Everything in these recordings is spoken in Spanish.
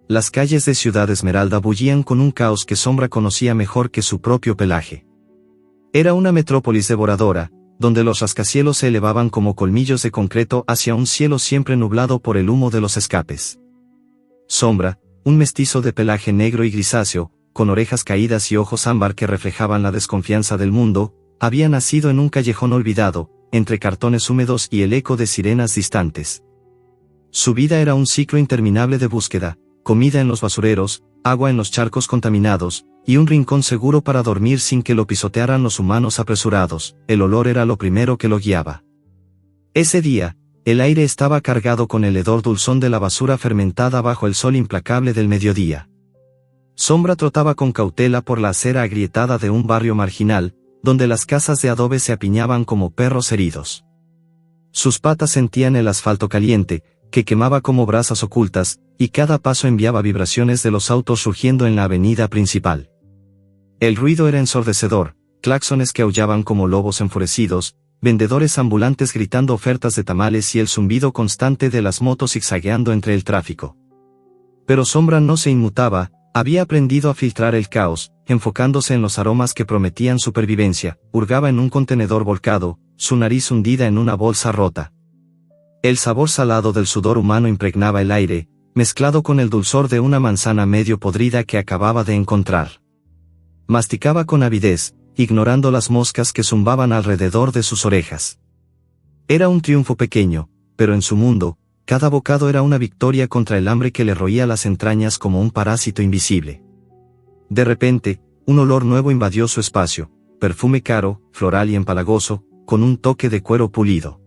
las calles de Ciudad Esmeralda bullían con un caos que Sombra conocía mejor que su propio pelaje. Era una metrópolis devoradora, donde los rascacielos se elevaban como colmillos de concreto hacia un cielo siempre nublado por el humo de los escapes. Sombra, un mestizo de pelaje negro y grisáceo, con orejas caídas y ojos ámbar que reflejaban la desconfianza del mundo, había nacido en un callejón olvidado, entre cartones húmedos y el eco de sirenas distantes. Su vida era un ciclo interminable de búsqueda, comida en los basureros, agua en los charcos contaminados, y un rincón seguro para dormir sin que lo pisotearan los humanos apresurados. El olor era lo primero que lo guiaba. Ese día, el aire estaba cargado con el hedor dulzón de la basura fermentada bajo el sol implacable del mediodía. Sombra trotaba con cautela por la acera agrietada de un barrio marginal, donde las casas de adobe se apiñaban como perros heridos. Sus patas sentían el asfalto caliente, que quemaba como brasas ocultas, y cada paso enviaba vibraciones de los autos rugiendo en la avenida principal. El ruido era ensordecedor, claxones que aullaban como lobos enfurecidos, vendedores ambulantes gritando ofertas de tamales y el zumbido constante de las motos zigzagueando entre el tráfico. Pero Sombra no se inmutaba, había aprendido a filtrar el caos, enfocándose en los aromas que prometían supervivencia. Hurgaba en un contenedor volcado, su nariz hundida en una bolsa rota. El sabor salado del sudor humano impregnaba el aire, mezclado con el dulzor de una manzana medio podrida que acababa de encontrar. Masticaba con avidez, ignorando las moscas que zumbaban alrededor de sus orejas. Era un triunfo pequeño, pero en su mundo, cada bocado era una victoria contra el hambre que le roía las entrañas como un parásito invisible. De repente, un olor nuevo invadió su espacio, perfume caro, floral y empalagoso, con un toque de cuero pulido.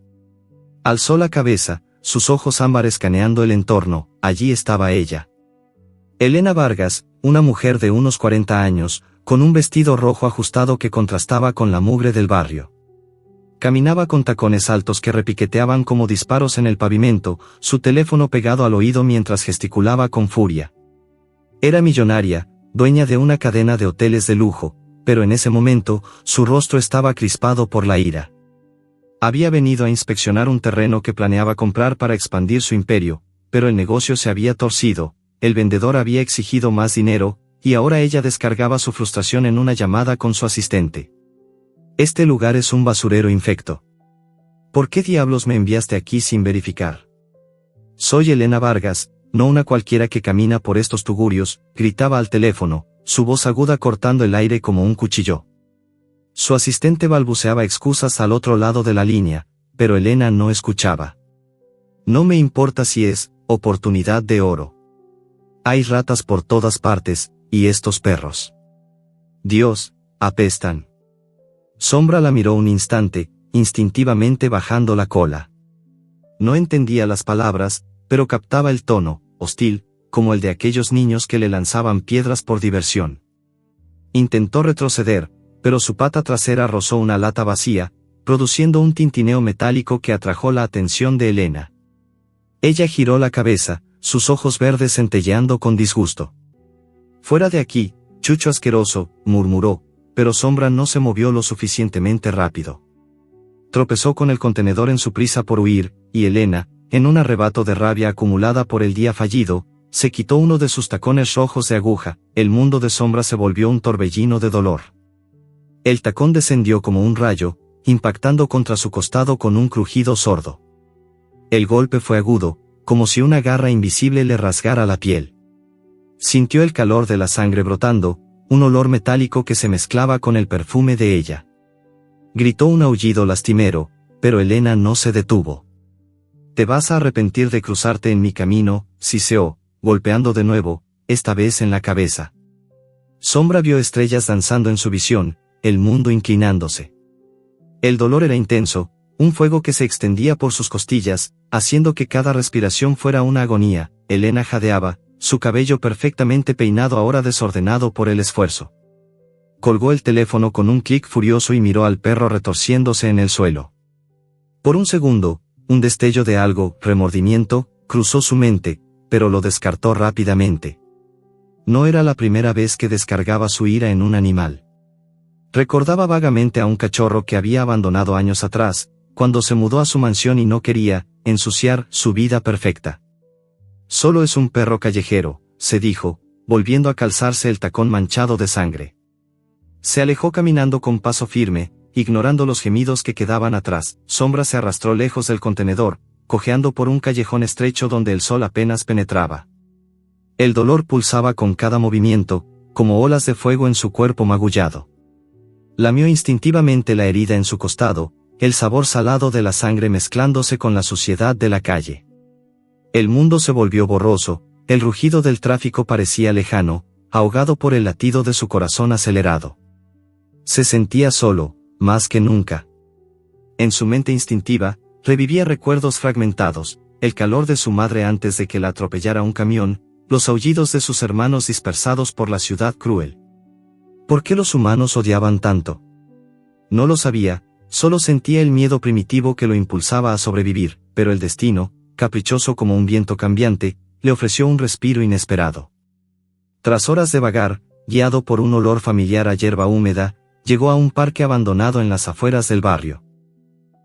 Alzó la cabeza, sus ojos ámbar escaneando el entorno. Allí estaba ella. Elena Vargas, una mujer de unos 40 años, con un vestido rojo ajustado que contrastaba con la mugre del barrio. Caminaba con tacones altos que repiqueteaban como disparos en el pavimento, su teléfono pegado al oído mientras gesticulaba con furia. Era millonaria, dueña de una cadena de hoteles de lujo, pero en ese momento, su rostro estaba crispado por la ira. Había venido a inspeccionar un terreno que planeaba comprar para expandir su imperio, pero el negocio se había torcido, el vendedor había exigido más dinero, y ahora ella descargaba su frustración en una llamada con su asistente. Este lugar es un basurero infecto. ¿Por qué diablos me enviaste aquí sin verificar? Soy Elena Vargas, no una cualquiera que camina por estos tugurios, gritaba al teléfono, su voz aguda cortando el aire como un cuchillo. Su asistente balbuceaba excusas al otro lado de la línea, pero Elena no escuchaba. No me importa si es oportunidad de oro. Hay ratas por todas partes, y estos perros. Dios, apestan. Sombra la miró un instante, instintivamente bajando la cola. No entendía las palabras, pero captaba el tono, hostil, como el de aquellos niños que le lanzaban piedras por diversión. Intentó retroceder, pero su pata trasera rozó una lata vacía, produciendo un tintineo metálico que atrajo la atención de Elena. Ella giró la cabeza, sus ojos verdes centelleando con disgusto. «Fuera de aquí, chucho asqueroso», murmuró, pero Sombra no se movió lo suficientemente rápido. Tropezó con el contenedor en su prisa por huir, y Elena, en un arrebato de rabia acumulada por el día fallido, se quitó uno de sus tacones rojos de aguja. El mundo de Sombra se volvió un torbellino de dolor. El tacón descendió como un rayo, impactando contra su costado con un crujido sordo. El golpe fue agudo, como si una garra invisible le rasgara la piel. Sintió el calor de la sangre brotando, un olor metálico que se mezclaba con el perfume de ella. Gritó un aullido lastimero, pero Elena no se detuvo. «Te vas a arrepentir de cruzarte en mi camino», siseó, golpeando de nuevo, esta vez en la cabeza. Sombra vio estrellas danzando en su visión, el mundo inclinándose. El dolor era intenso, un fuego que se extendía por sus costillas, haciendo que cada respiración fuera una agonía. Elena jadeaba, su cabello perfectamente peinado ahora desordenado por el esfuerzo. Colgó el teléfono con un clic furioso y miró al perro retorciéndose en el suelo. Por un segundo, un destello de algo, remordimiento, cruzó su mente, pero lo descartó rápidamente. No era la primera vez que descargaba su ira en un animal. Recordaba vagamente a un cachorro que había abandonado años atrás, cuando se mudó a su mansión y no quería ensuciar su vida perfecta. «Solo es un perro callejero», se dijo, volviendo a calzarse el tacón manchado de sangre. Se alejó caminando con paso firme, ignorando los gemidos que quedaban atrás. Sombra se arrastró lejos del contenedor, cojeando por un callejón estrecho donde el sol apenas penetraba. El dolor pulsaba con cada movimiento, como olas de fuego en su cuerpo magullado. Lamió instintivamente la herida en su costado, el sabor salado de la sangre mezclándose con la suciedad de la calle. El mundo se volvió borroso, el rugido del tráfico parecía lejano, ahogado por el latido de su corazón acelerado. Se sentía solo, más que nunca. En su mente instintiva, revivía recuerdos fragmentados, el calor de su madre antes de que la atropellara un camión, los aullidos de sus hermanos dispersados por la ciudad cruel. ¿Por qué los humanos odiaban tanto? No lo sabía, solo sentía el miedo primitivo que lo impulsaba a sobrevivir, pero el destino, caprichoso como un viento cambiante, le ofreció un respiro inesperado. Tras horas de vagar, guiado por un olor familiar a hierba húmeda, llegó a un parque abandonado en las afueras del barrio.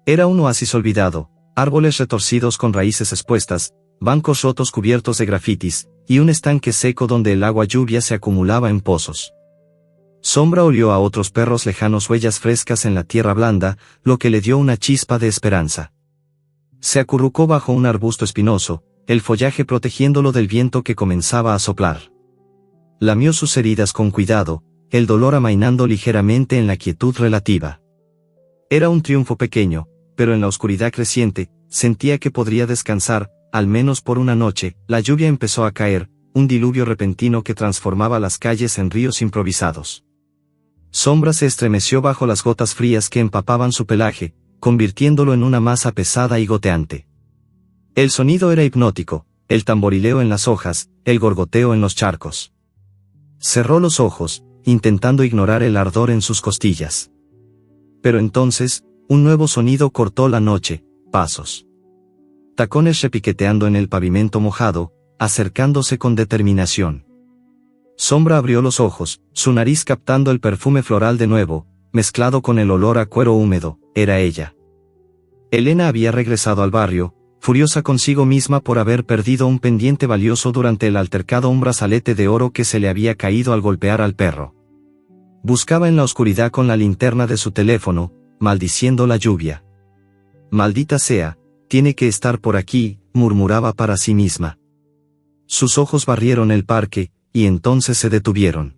Era un oasis olvidado, árboles retorcidos con raíces expuestas, bancos rotos cubiertos de grafitis, y un estanque seco donde el agua lluvia se acumulaba en pozos. Sombra olió a otros perros lejanos huellas frescas en la tierra blanda, lo que le dio una chispa de esperanza. Se acurrucó bajo un arbusto espinoso, el follaje protegiéndolo del viento que comenzaba a soplar. Lamió sus heridas con cuidado, el dolor amainando ligeramente en la quietud relativa. Era un triunfo pequeño, pero en la oscuridad creciente, sentía que podría descansar, al menos por una noche. La lluvia empezó a caer, un diluvio repentino que transformaba las calles en ríos improvisados. Sombra se estremeció bajo las gotas frías que empapaban su pelaje, convirtiéndolo en una masa pesada y goteante. El sonido era hipnótico, el tamborileo en las hojas, el gorgoteo en los charcos. Cerró los ojos, intentando ignorar el ardor en sus costillas. Pero entonces, un nuevo sonido cortó la noche: pasos. Tacones repiqueteando en el pavimento mojado, acercándose con determinación. Sombra abrió los ojos, su nariz captando el perfume floral de nuevo, mezclado con el olor a cuero húmedo. Era ella. Elena había regresado al barrio, furiosa consigo misma por haber perdido un pendiente valioso durante el altercado, un brazalete de oro que se le había caído al golpear al perro. Buscaba en la oscuridad con la linterna de su teléfono, maldiciendo la lluvia. Maldita sea, tiene que estar por aquí, murmuraba para sí misma. Sus ojos barrieron el parque, y entonces se detuvieron.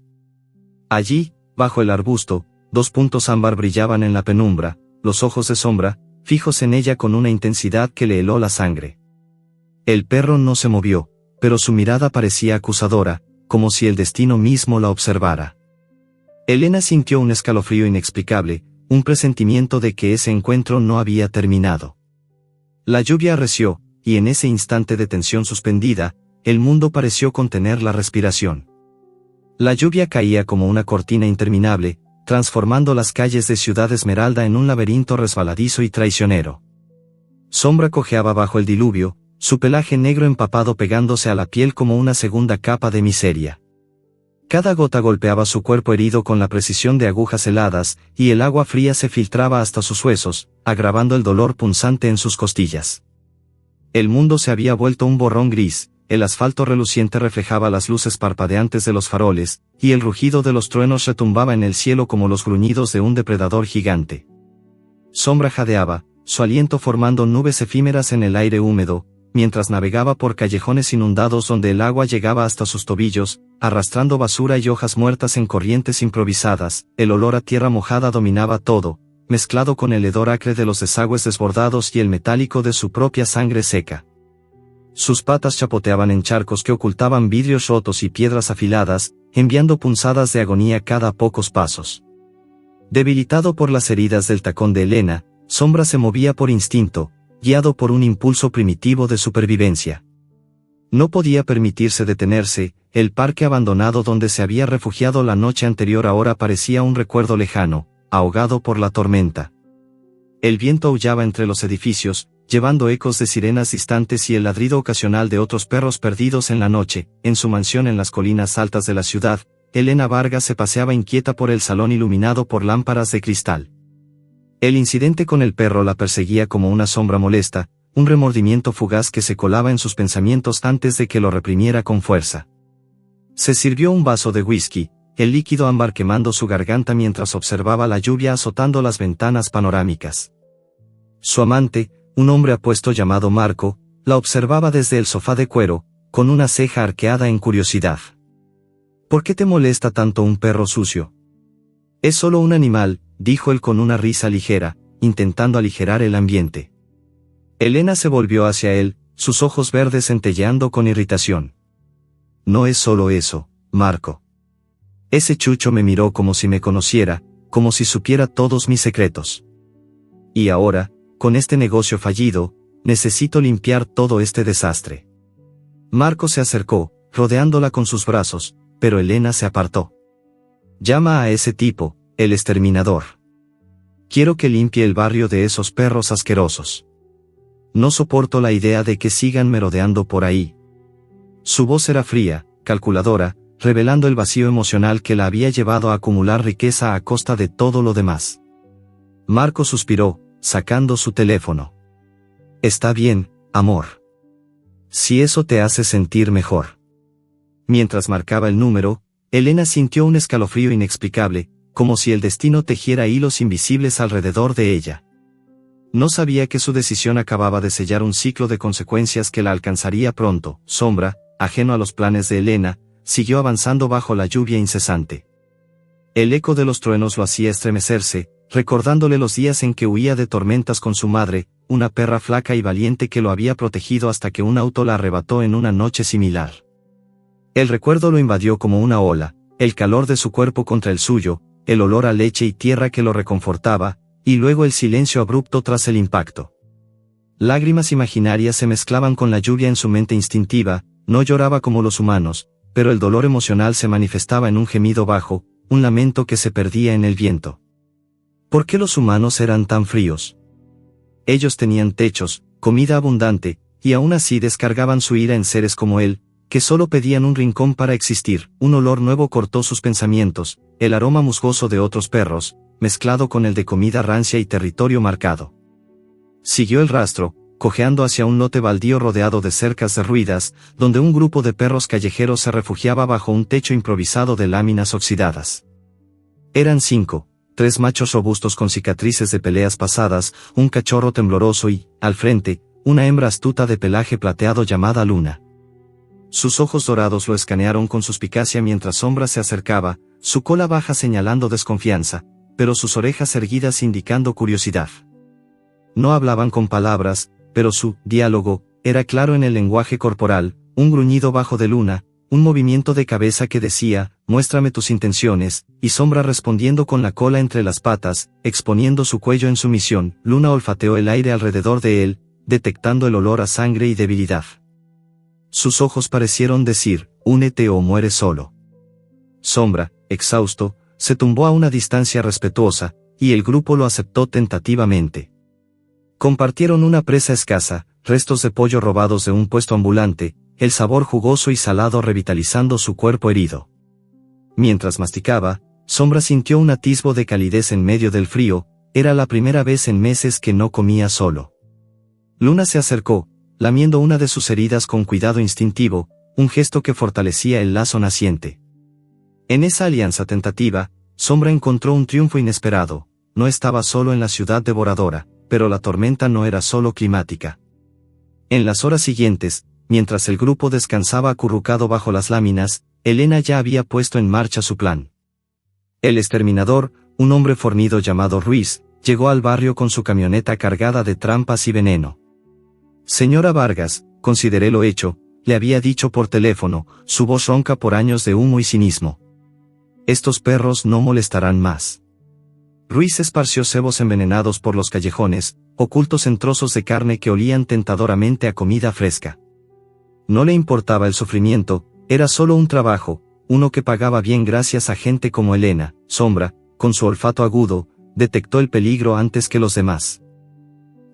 Allí, bajo el arbusto, dos puntos ámbar brillaban en la penumbra, los ojos de Sombra, fijos en ella con una intensidad que le heló la sangre. El perro no se movió, pero su mirada parecía acusadora, como si el destino mismo la observara. Elena sintió un escalofrío inexplicable, un presentimiento de que ese encuentro no había terminado. La lluvia arreció, y en ese instante de tensión suspendida, el mundo pareció contener la respiración. La lluvia caía como una cortina interminable, transformando las calles de Ciudad Esmeralda en un laberinto resbaladizo y traicionero. Sombra cojeaba bajo el diluvio, su pelaje negro empapado pegándose a la piel como una segunda capa de miseria. Cada gota golpeaba su cuerpo herido con la precisión de agujas heladas, y el agua fría se filtraba hasta sus huesos, agravando el dolor punzante en sus costillas. El mundo se había vuelto un borrón gris, el asfalto reluciente reflejaba las luces parpadeantes de los faroles, y el rugido de los truenos retumbaba en el cielo como los gruñidos de un depredador gigante. Sombra jadeaba, su aliento formando nubes efímeras en el aire húmedo, mientras navegaba por callejones inundados donde el agua llegaba hasta sus tobillos, arrastrando basura y hojas muertas en corrientes improvisadas. El olor a tierra mojada dominaba todo, mezclado con el hedor acre de los desagües desbordados y el metálico de su propia sangre seca. Sus patas chapoteaban en charcos que ocultaban vidrios rotos y piedras afiladas, enviando punzadas de agonía cada pocos pasos. Debilitado por las heridas del tacón de Elena, Sombra se movía por instinto, guiado por un impulso primitivo de supervivencia. No podía permitirse detenerse, el parque abandonado donde se había refugiado la noche anterior ahora parecía un recuerdo lejano, ahogado por la tormenta. El viento aullaba entre los edificios, llevando ecos de sirenas distantes y el ladrido ocasional de otros perros perdidos en la noche. En su mansión en las colinas altas de la ciudad, Elena Vargas se paseaba inquieta por el salón iluminado por lámparas de cristal. El incidente con el perro la perseguía como una sombra molesta, un remordimiento fugaz que se colaba en sus pensamientos antes de que lo reprimiera con fuerza. Se sirvió un vaso de whisky, el líquido ámbar quemando su garganta mientras observaba la lluvia azotando las ventanas panorámicas. Su amante, un hombre apuesto llamado Marco, la observaba desde el sofá de cuero, con una ceja arqueada en curiosidad. ¿Por qué te molesta tanto un perro sucio? Es solo un animal, dijo él con una risa ligera, intentando aligerar el ambiente. Elena se volvió hacia él, sus ojos verdes centelleando con irritación. No es solo eso, Marco. Ese chucho me miró como si me conociera, como si supiera todos mis secretos. Y ahora, con este negocio fallido, necesito limpiar todo este desastre. Marco se acercó, rodeándola con sus brazos, pero Elena se apartó. Llama a ese tipo, el exterminador. Quiero que limpie el barrio de esos perros asquerosos. No soporto la idea de que sigan merodeando por ahí. Su voz era fría, calculadora, revelando el vacío emocional que la había llevado a acumular riqueza a costa de todo lo demás. Marco suspiró, sacando su teléfono. Está bien, amor. Si eso te hace sentir mejor. Mientras marcaba el número, Elena sintió un escalofrío inexplicable, como si el destino tejiera hilos invisibles alrededor de ella. No sabía que su decisión acababa de sellar un ciclo de consecuencias que la alcanzaría pronto. Sombra, ajeno a los planes de Elena, siguió avanzando bajo la lluvia incesante. El eco de los truenos lo hacía estremecerse, recordándole los días en que huía de tormentas con su madre, una perra flaca y valiente que lo había protegido hasta que un auto la arrebató en una noche similar. El recuerdo lo invadió como una ola, el calor de su cuerpo contra el suyo, el olor a leche y tierra que lo reconfortaba, y luego el silencio abrupto tras el impacto. Lágrimas imaginarias se mezclaban con la lluvia en su mente instintiva, no lloraba como los humanos, pero el dolor emocional se manifestaba en un gemido bajo, un lamento que se perdía en el viento. ¿Por qué los humanos eran tan fríos? Ellos tenían techos, comida abundante, y aún así descargaban su ira en seres como él, que solo pedían un rincón para existir. Un olor nuevo cortó sus pensamientos, el aroma musgoso de otros perros, mezclado con el de comida rancia y territorio marcado. Siguió el rastro, cojeando hacia un lote baldío rodeado de cercas derruidas, donde un grupo de perros callejeros se refugiaba bajo un techo improvisado de láminas oxidadas. Eran 5, 3 machos robustos con cicatrices de peleas pasadas, un cachorro tembloroso y, al frente, una hembra astuta de pelaje plateado llamada Luna. Sus ojos dorados lo escanearon con suspicacia mientras Sombra se acercaba, su cola baja señalando desconfianza, pero sus orejas erguidas indicando curiosidad. No hablaban con palabras, pero su diálogo era claro en el lenguaje corporal, un gruñido bajo de Luna, un movimiento de cabeza que decía, muéstrame tus intenciones, y Sombra respondiendo con la cola entre las patas, exponiendo su cuello en sumisión. Luna olfateó el aire alrededor de él, detectando el olor a sangre y debilidad. Sus ojos parecieron decir, únete o muere solo. Sombra, exhausto, se tumbó a una distancia respetuosa, y el grupo lo aceptó tentativamente. Compartieron una presa escasa, restos de pollo robados de un puesto ambulante, el sabor jugoso y salado revitalizando su cuerpo herido. Mientras masticaba, Sombra sintió un atisbo de calidez en medio del frío, era la primera vez en meses que no comía solo. Luna se acercó, lamiendo una de sus heridas con cuidado instintivo, un gesto que fortalecía el lazo naciente. En esa alianza tentativa, Sombra encontró un triunfo inesperado. No estaba solo en la ciudad devoradora, pero la tormenta no era solo climática. En las horas siguientes, mientras el grupo descansaba acurrucado bajo las láminas, Elena ya había puesto en marcha su plan. El exterminador, un hombre fornido llamado Ruiz, llegó al barrio con su camioneta cargada de trampas y veneno. Señora Vargas, consideré lo hecho, le había dicho por teléfono, su voz ronca por años de humo y cinismo. Estos perros no molestarán más. Ruiz esparció cebos envenenados por los callejones, ocultos en trozos de carne que olían tentadoramente a comida fresca. No le importaba el sufrimiento, era solo un trabajo, uno que pagaba bien gracias a gente como Elena. Sombra, con su olfato agudo, detectó el peligro antes que los demás.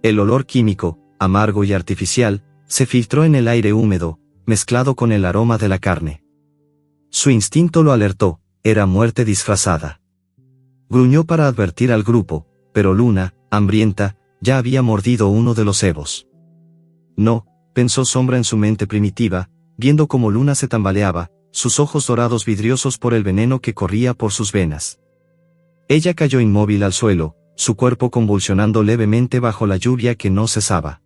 El olor químico, amargo y artificial, se filtró en el aire húmedo, mezclado con el aroma de la carne. Su instinto lo alertó, era muerte disfrazada. Gruñó para advertir al grupo, pero Luna, hambrienta, ya había mordido uno de los cebos. No, pensó Sombra en su mente primitiva, viendo cómo Luna se tambaleaba, sus ojos dorados vidriosos por el veneno que corría por sus venas. Ella cayó inmóvil al suelo, su cuerpo convulsionando levemente bajo la lluvia que no cesaba.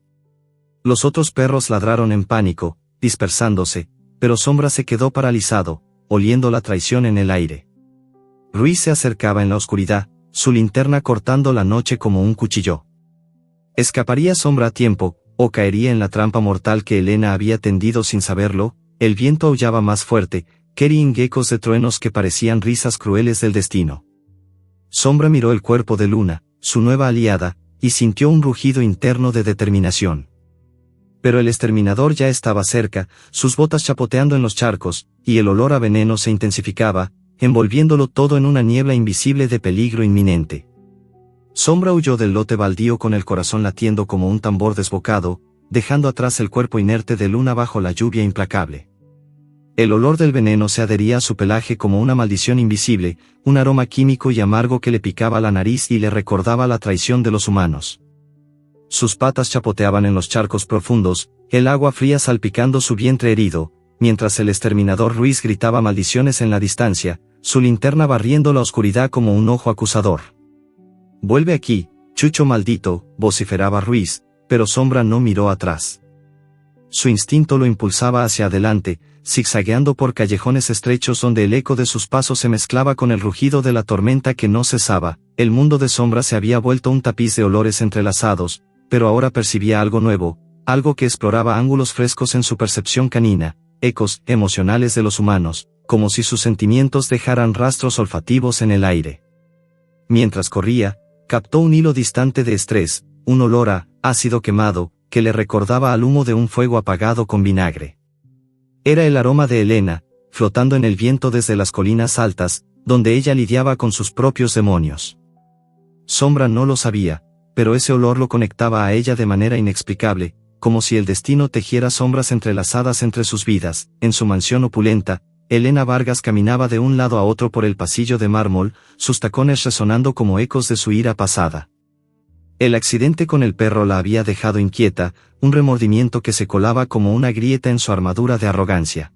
Los otros perros ladraron en pánico, dispersándose, pero Sombra se quedó paralizado, oliendo la traición en el aire. Ruiz se acercaba en la oscuridad, su linterna cortando la noche como un cuchillo. ¿Escaparía Sombra a tiempo, o caería en la trampa mortal que Elena había tendido sin saberlo? El viento aullaba más fuerte, querían ecos de truenos que parecían risas crueles del destino. Sombra miró el cuerpo de Luna, su nueva aliada, y sintió un rugido interno de determinación. Pero el exterminador ya estaba cerca, sus botas chapoteando en los charcos, y el olor a veneno se intensificaba, envolviéndolo todo en una niebla invisible de peligro inminente. Sombra huyó del lote baldío con el corazón latiendo como un tambor desbocado, dejando atrás el cuerpo inerte de Luna bajo la lluvia implacable. El olor del veneno se adhería a su pelaje como una maldición invisible, un aroma químico y amargo que le picaba la nariz y le recordaba la traición de los humanos. Sus patas chapoteaban en los charcos profundos, el agua fría salpicando su vientre herido, mientras el exterminador Ruiz gritaba maldiciones en la distancia, su linterna barriendo la oscuridad como un ojo acusador. «Vuelve aquí, chucho maldito», vociferaba Ruiz, pero Sombra no miró atrás. Su instinto lo impulsaba hacia adelante, zigzagueando por callejones estrechos donde el eco de sus pasos se mezclaba con el rugido de la tormenta que no cesaba. El mundo de Sombra se había vuelto un tapiz de olores entrelazados, pero ahora percibía algo nuevo, algo que exploraba ángulos frescos en su percepción canina, ecos emocionales de los humanos, como si sus sentimientos dejaran rastros olfativos en el aire. Mientras corría, captó un hilo distante de estrés, un olor a ácido quemado, que le recordaba al humo de un fuego apagado con vinagre. Era el aroma de Elena, flotando en el viento desde las colinas altas, donde ella lidiaba con sus propios demonios. Sombra no lo sabía, pero ese olor lo conectaba a ella de manera inexplicable, como si el destino tejiera sombras entrelazadas entre sus vidas. En su mansión opulenta, Elena Vargas caminaba de un lado a otro por el pasillo de mármol, sus tacones resonando como ecos de su ira pasada. El accidente con el perro la había dejado inquieta, un remordimiento que se colaba como una grieta en su armadura de arrogancia.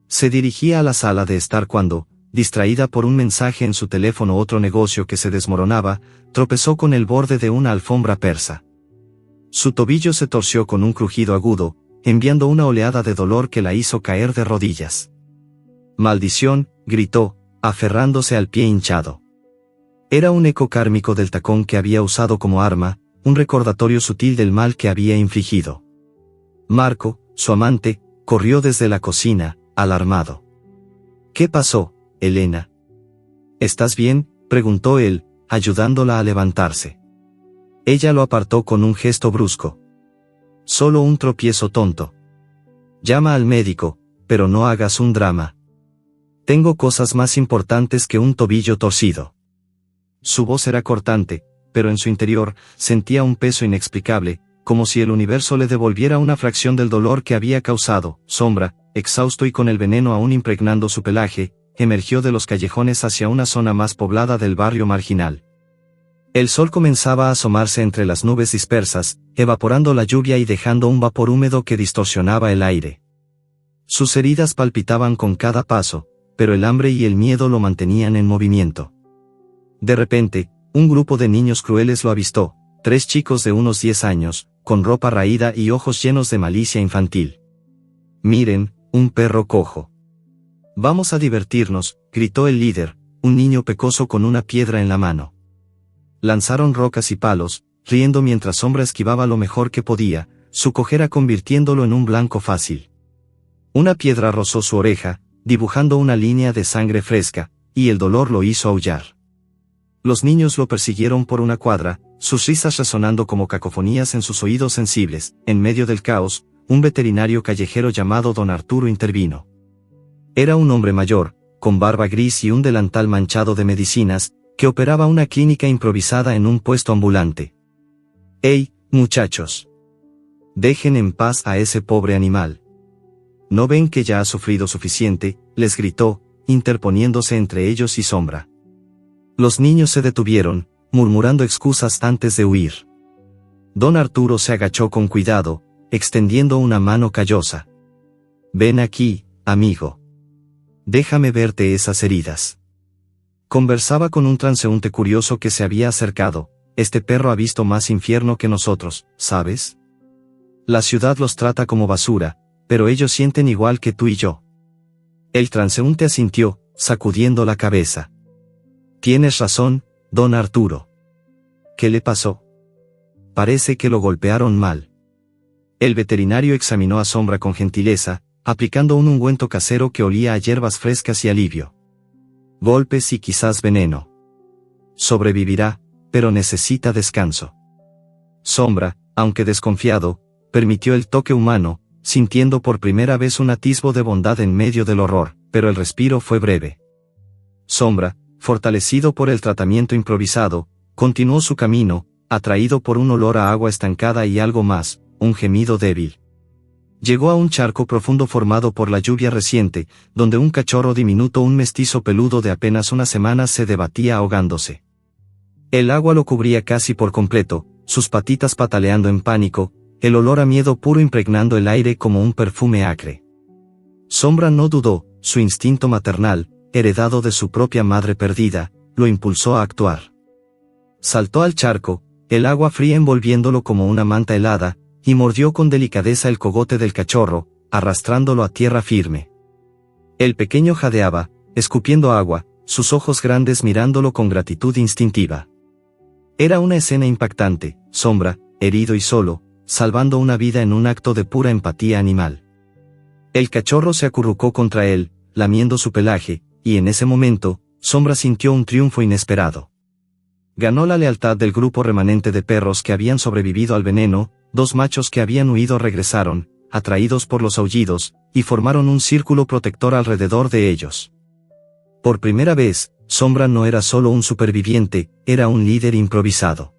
Se dirigía a la sala de estar cuando, distraída por un mensaje en su teléfono otro negocio que se desmoronaba, tropezó con el borde de una alfombra persa. Su tobillo se torció con un crujido agudo, enviando una oleada de dolor que la hizo caer de rodillas. «¡Maldición!», gritó, aferrándose al pie hinchado. Era un eco kármico del tacón que había usado como arma, un recordatorio sutil del mal que había infligido. Marco, su amante, corrió desde la cocina, alarmado. «¿Qué pasó, Elena? ¿Estás bien?», preguntó él, ayudándola a levantarse. Ella lo apartó con un gesto brusco. «Solo un tropiezo tonto. Llama al médico, pero no hagas un drama. Tengo cosas más importantes que un tobillo torcido». Su voz era cortante, pero en su interior, sentía un peso inexplicable, como si el universo le devolviera una fracción del dolor que había causado. Sombra, exhausto y con el veneno aún impregnando su pelaje, emergió de los callejones hacia una zona más poblada del barrio marginal. El sol comenzaba a asomarse entre las nubes dispersas, evaporando la lluvia y dejando un vapor húmedo que distorsionaba el aire. Sus heridas palpitaban con cada paso, pero el hambre y el miedo lo mantenían en movimiento. De repente, un grupo de niños crueles lo avistó, 3 chicos de unos 10 años, con ropa raída y ojos llenos de malicia infantil. «Miren, un perro cojo. Vamos a divertirnos», gritó el líder, un niño pecoso con una piedra en la mano. Lanzaron rocas y palos, riendo mientras Sombra esquivaba lo mejor que podía, su cojera convirtiéndolo en un blanco fácil. Una piedra rozó su oreja, dibujando una línea de sangre fresca, y el dolor lo hizo aullar. Los niños lo persiguieron por una cuadra, sus risas resonando como cacofonías en sus oídos sensibles. En medio del caos, un veterinario callejero llamado Don Arturo intervino. Era un hombre mayor, con barba gris y un delantal manchado de medicinas, que operaba una clínica improvisada en un puesto ambulante. «¡Hey, muchachos! Dejen en paz a ese pobre animal. ¿No ven que ya ha sufrido suficiente?», les gritó, interponiéndose entre ellos y Sombra. Los niños se detuvieron, murmurando excusas antes de huir. Don Arturo se agachó con cuidado, extendiendo una mano callosa. «Ven aquí, amigo. Déjame verte esas heridas. Conversaba con un transeúnte curioso que se había acercado. Este perro ha visto más infierno que nosotros, ¿sabes? La ciudad los trata como basura, pero ellos sienten igual que tú y yo. El transeúnte asintió, sacudiendo la cabeza. Tienes razón, don Arturo. ¿Qué le pasó? Parece que lo golpearon mal. El veterinario examinó a Sombra con gentileza, aplicando un ungüento casero que olía a hierbas frescas y alivio. Golpes y quizás veneno. Sobrevivirá, pero necesita descanso. Sombra, aunque desconfiado, permitió el toque humano, sintiendo por primera vez un atisbo de bondad en medio del horror, pero el respiro fue breve. Sombra, fortalecido por el tratamiento improvisado, continuó su camino, atraído por un olor a agua estancada y algo más, un gemido débil. Llegó a un charco profundo formado por la lluvia reciente, donde un cachorro diminuto, un mestizo peludo de apenas unas semanas, se debatía ahogándose. El agua lo cubría casi por completo, sus patitas pataleando en pánico, el olor a miedo puro impregnando el aire como un perfume acre. Sombra no dudó, su instinto maternal, heredado de su propia madre perdida, lo impulsó a actuar. Saltó al charco, el agua fría envolviéndolo como una manta helada, y mordió con delicadeza el cogote del cachorro, arrastrándolo a tierra firme. El pequeño jadeaba, escupiendo agua, sus ojos grandes mirándolo con gratitud instintiva. Era una escena impactante, Sombra, herido y solo, salvando una vida en un acto de pura empatía animal. El cachorro se acurrucó contra él, lamiendo su pelaje, y en ese momento, Sombra sintió un triunfo inesperado. Ganó la lealtad del grupo remanente de perros que habían sobrevivido al veneno. Dos machos que habían huido regresaron, atraídos por los aullidos, y formaron un círculo protector alrededor de ellos. Por primera vez, Sombra no era solo un superviviente, era un líder improvisado.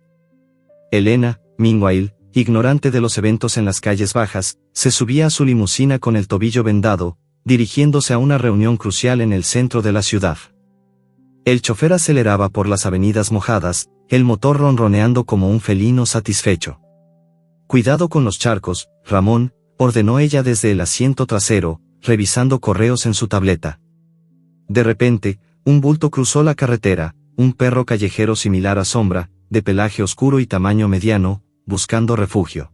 Elena, meanwhile, ignorante de los eventos en las calles bajas, se subía a su limusina con el tobillo vendado, dirigiéndose a una reunión crucial en el centro de la ciudad. El chofer aceleraba por las avenidas mojadas, el motor ronroneando como un felino satisfecho. Cuidado con los charcos, Ramón, ordenó ella desde el asiento trasero, revisando correos en su tableta. De repente, un bulto cruzó la carretera, un perro callejero similar a Sombra, de pelaje oscuro y tamaño mediano, buscando refugio.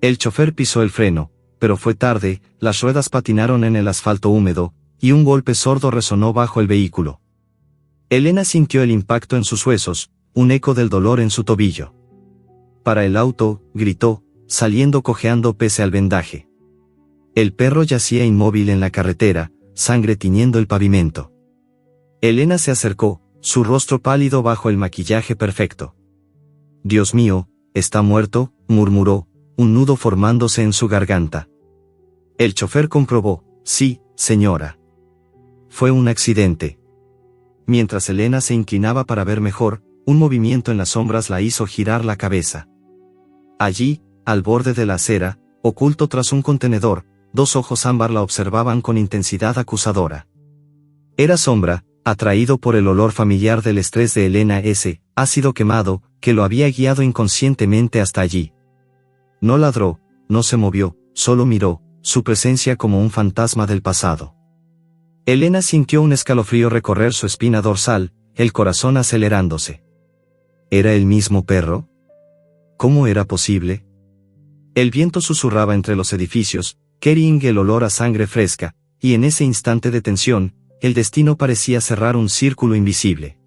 El chofer pisó el freno, pero fue tarde, las ruedas patinaron en el asfalto húmedo, y un golpe sordo resonó bajo el vehículo. Elena sintió el impacto en sus huesos, un eco del dolor en su tobillo. «Para el auto», gritó, saliendo cojeando pese al vendaje. El perro yacía inmóvil en la carretera, sangre tiñendo el pavimento. Elena se acercó, su rostro pálido bajo el maquillaje perfecto. «Dios mío, ¿está muerto?», murmuró, un nudo formándose en su garganta. El chofer comprobó: «Sí, señora. Fue un accidente». Mientras Elena se inclinaba para ver mejor, un movimiento en las sombras la hizo girar la cabeza. Allí, al borde de la acera, oculto tras un contenedor, dos ojos ámbar la observaban con intensidad acusadora. Era Sombra, atraído por el olor familiar del estrés de Elena, ese ácido quemado, que lo había guiado inconscientemente hasta allí. No ladró, no se movió, solo miró, su presencia como un fantasma del pasado. Elena sintió un escalofrío recorrer su espina dorsal, el corazón acelerándose. ¿Era el mismo perro? ¿Cómo era posible? El viento susurraba entre los edificios, carrying el olor a sangre fresca, y en ese instante de tensión, el destino parecía cerrar un círculo invisible.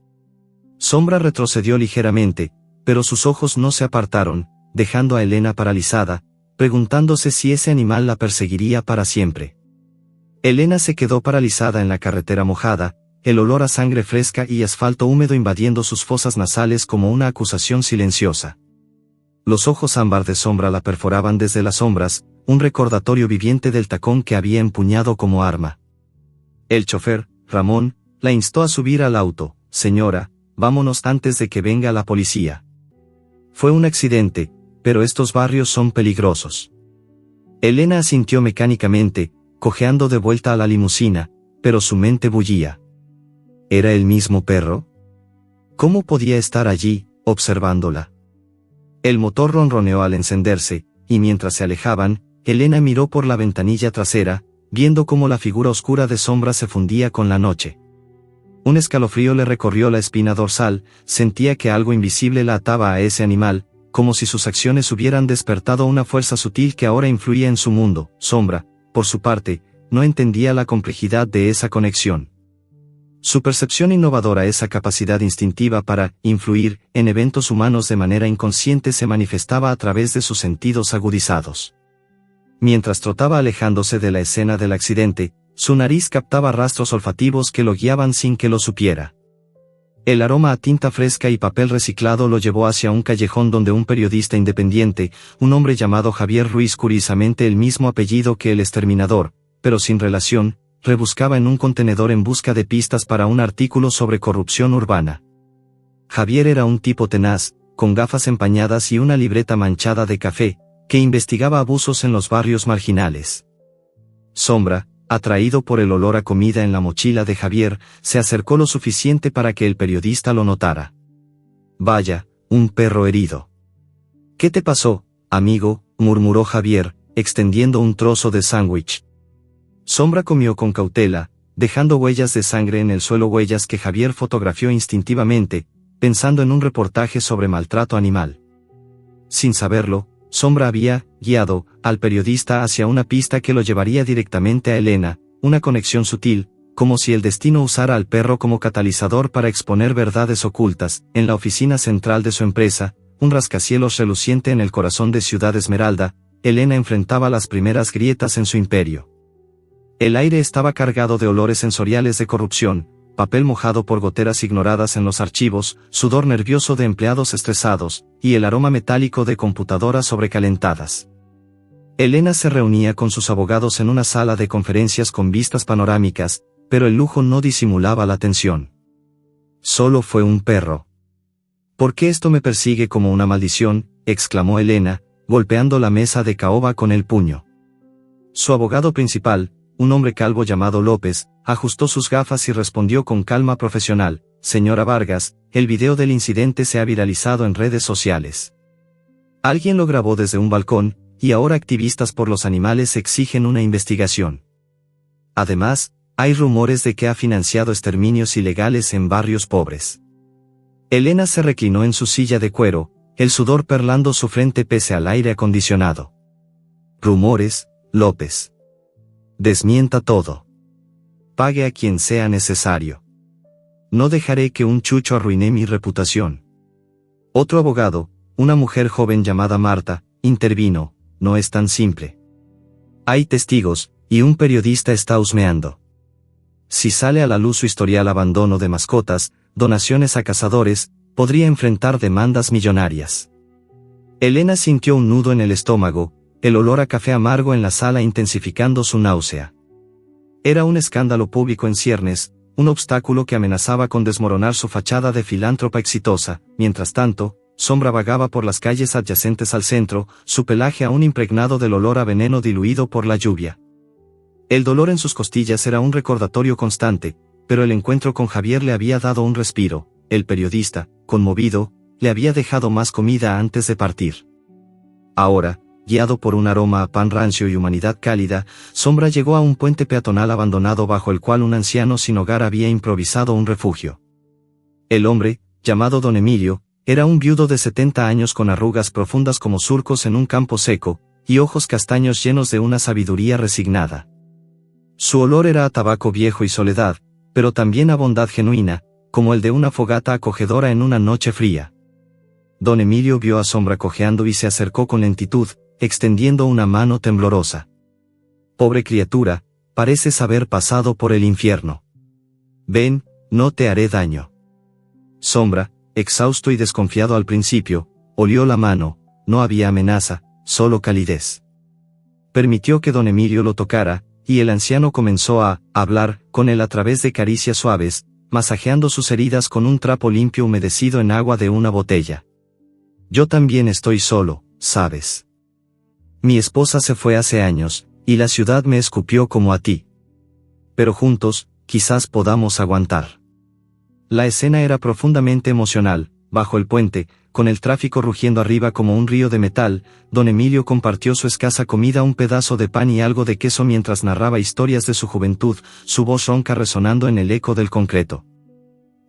Sombra retrocedió ligeramente, pero sus ojos no se apartaron, dejando a Elena paralizada, preguntándose si ese animal la perseguiría para siempre. Elena se quedó paralizada en la carretera mojada, el olor a sangre fresca y asfalto húmedo invadiendo sus fosas nasales como una acusación silenciosa. Los ojos ámbar de Sombra la perforaban desde las sombras, un recordatorio viviente del tacón que había empuñado como arma. El chofer, Ramón, la instó a subir al auto. «Señora, vámonos antes de que venga la policía. Fue un accidente, pero estos barrios son peligrosos». Elena asintió mecánicamente, cojeando de vuelta a la limusina, pero su mente bullía. ¿Era el mismo perro? ¿Cómo podía estar allí, observándola? El motor ronroneó al encenderse, y mientras se alejaban, Elena miró por la ventanilla trasera, viendo cómo la figura oscura de Sombra se fundía con la noche. Un escalofrío le recorrió la espina dorsal, sentía que algo invisible la ataba a ese animal, como si sus acciones hubieran despertado una fuerza sutil que ahora influía en su mundo. Sombra, por su parte, no entendía la complejidad de esa conexión. Su percepción innovadora, esa capacidad instintiva para influir en eventos humanos de manera inconsciente, se manifestaba a través de sus sentidos agudizados. Mientras trotaba alejándose de la escena del accidente, su nariz captaba rastros olfativos que lo guiaban sin que lo supiera. El aroma a tinta fresca y papel reciclado lo llevó hacia un callejón donde un periodista independiente, un hombre llamado Javier Ruiz, curiosamente el mismo apellido que el exterminador, pero sin relación, rebuscaba en un contenedor en busca de pistas para un artículo sobre corrupción urbana. Javier era un tipo tenaz, con gafas empañadas y una libreta manchada de café, que investigaba abusos en los barrios marginales. Sombra, atraído por el olor a comida en la mochila de Javier, se acercó lo suficiente para que el periodista lo notara. «Vaya, un perro herido». «¿Qué te pasó, amigo?», murmuró Javier, extendiendo un trozo de sándwich. Sombra comió con cautela, dejando huellas de sangre en el suelo, huellas que Javier fotografió instintivamente, pensando en un reportaje sobre maltrato animal. Sin saberlo, Sombra había guiado al periodista hacia una pista que lo llevaría directamente a Elena, una conexión sutil, como si el destino usara al perro como catalizador para exponer verdades ocultas. En la oficina central de su empresa, un rascacielos reluciente en el corazón de Ciudad Esmeralda, Elena enfrentaba las primeras grietas en su imperio. El aire estaba cargado de olores sensoriales de corrupción, papel mojado por goteras ignoradas en los archivos, sudor nervioso de empleados estresados, y el aroma metálico de computadoras sobrecalentadas. Elena se reunía con sus abogados en una sala de conferencias con vistas panorámicas, pero el lujo no disimulaba la tensión. Solo fue un perro. «¿Por qué esto me persigue como una maldición?», exclamó Elena, golpeando la mesa de caoba con el puño. Su abogado principal, un hombre calvo llamado López, ajustó sus gafas y respondió con calma profesional: «Señora Vargas, el video del incidente se ha viralizado en redes sociales. Alguien lo grabó desde un balcón, y ahora activistas por los animales exigen una investigación. Además, hay rumores de que ha financiado exterminios ilegales en barrios pobres». Elena se reclinó en su silla de cuero, el sudor perlando su frente pese al aire acondicionado. «Rumores, López. Desmienta todo. Pague a quien sea necesario. No dejaré que un chucho arruine mi reputación». Otro abogado, una mujer joven llamada Marta, intervino: «No es tan simple. Hay testigos, y un periodista está husmeando. Si sale a la luz su historial: abandono de mascotas, donaciones a cazadores, podría enfrentar demandas millonarias». Elena sintió un nudo en el estómago, el olor a café amargo en la sala intensificando su náusea. Era un escándalo público en ciernes, un obstáculo que amenazaba con desmoronar su fachada de filántropa exitosa. Mientras tanto, Sombra vagaba por las calles adyacentes al centro, su pelaje aún impregnado del olor a veneno diluido por la lluvia. El dolor en sus costillas era un recordatorio constante, pero el encuentro con Javier le había dado un respiro. El periodista, conmovido, le había dejado más comida antes de partir. Ahora, guiado por un aroma a pan rancio y humanidad cálida, Sombra llegó a un puente peatonal abandonado bajo el cual un anciano sin hogar había improvisado un refugio. El hombre, llamado Don Emilio, era un viudo de 70 años con arrugas profundas como surcos en un campo seco, y ojos castaños llenos de una sabiduría resignada. Su olor era a tabaco viejo y soledad, pero también a bondad genuina, como el de una fogata acogedora en una noche fría. Don Emilio vio a Sombra cojeando y se acercó con lentitud, extendiendo una mano temblorosa. «Pobre criatura, pareces haber pasado por el infierno. Ven, no te haré daño». Sombra, exhausto y desconfiado al principio, olió la mano. No había amenaza, solo calidez. Permitió que don Emilio lo tocara, y el anciano comenzó a hablar con él a través de caricias suaves, masajeando sus heridas con un trapo limpio humedecido en agua de una botella. «Yo también estoy solo, ¿sabes? Mi esposa se fue hace años, y la ciudad me escupió como a ti. Pero juntos, quizás podamos aguantar». La escena era profundamente emocional. Bajo el puente, con el tráfico rugiendo arriba como un río de metal, don Emilio compartió su escasa comida, un pedazo de pan y algo de queso mientras narraba historias de su juventud, su voz ronca resonando en el eco del concreto.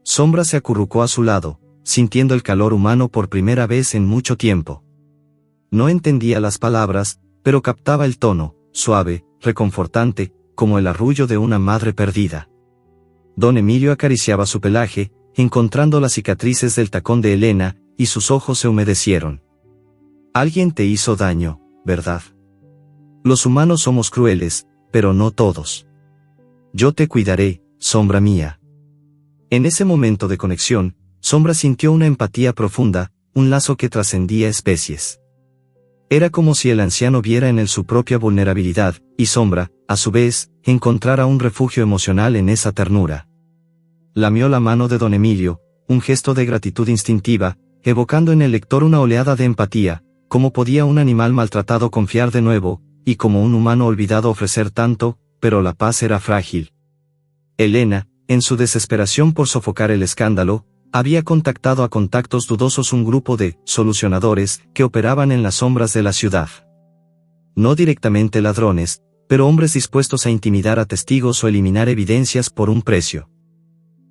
Sombra se acurrucó a su lado, sintiendo el calor humano por primera vez en mucho tiempo. No entendía las palabras, pero captaba el tono, suave, reconfortante, como el arrullo de una madre perdida. Don Emilio acariciaba su pelaje, encontrando las cicatrices del tacón de Elena, y sus ojos se humedecieron. Alguien te hizo daño, ¿verdad? Los humanos somos crueles, pero no todos. Yo te cuidaré, Sombra mía. En ese momento de conexión, Sombra sintió una empatía profunda, un lazo que trascendía especies. Era como si el anciano viera en él su propia vulnerabilidad, y Sombra, a su vez, encontrara un refugio emocional en esa ternura. Lamió la mano de don Emilio, un gesto de gratitud instintiva, evocando en el lector una oleada de empatía, como podía un animal maltratado confiar de nuevo, y como un humano olvidado ofrecer tanto, pero la paz era frágil. Elena, en su desesperación por sofocar el escándalo, había contactado a contactos dudosos un grupo de solucionadores que operaban en las sombras de la ciudad. No directamente ladrones, pero hombres dispuestos a intimidar a testigos o eliminar evidencias por un precio.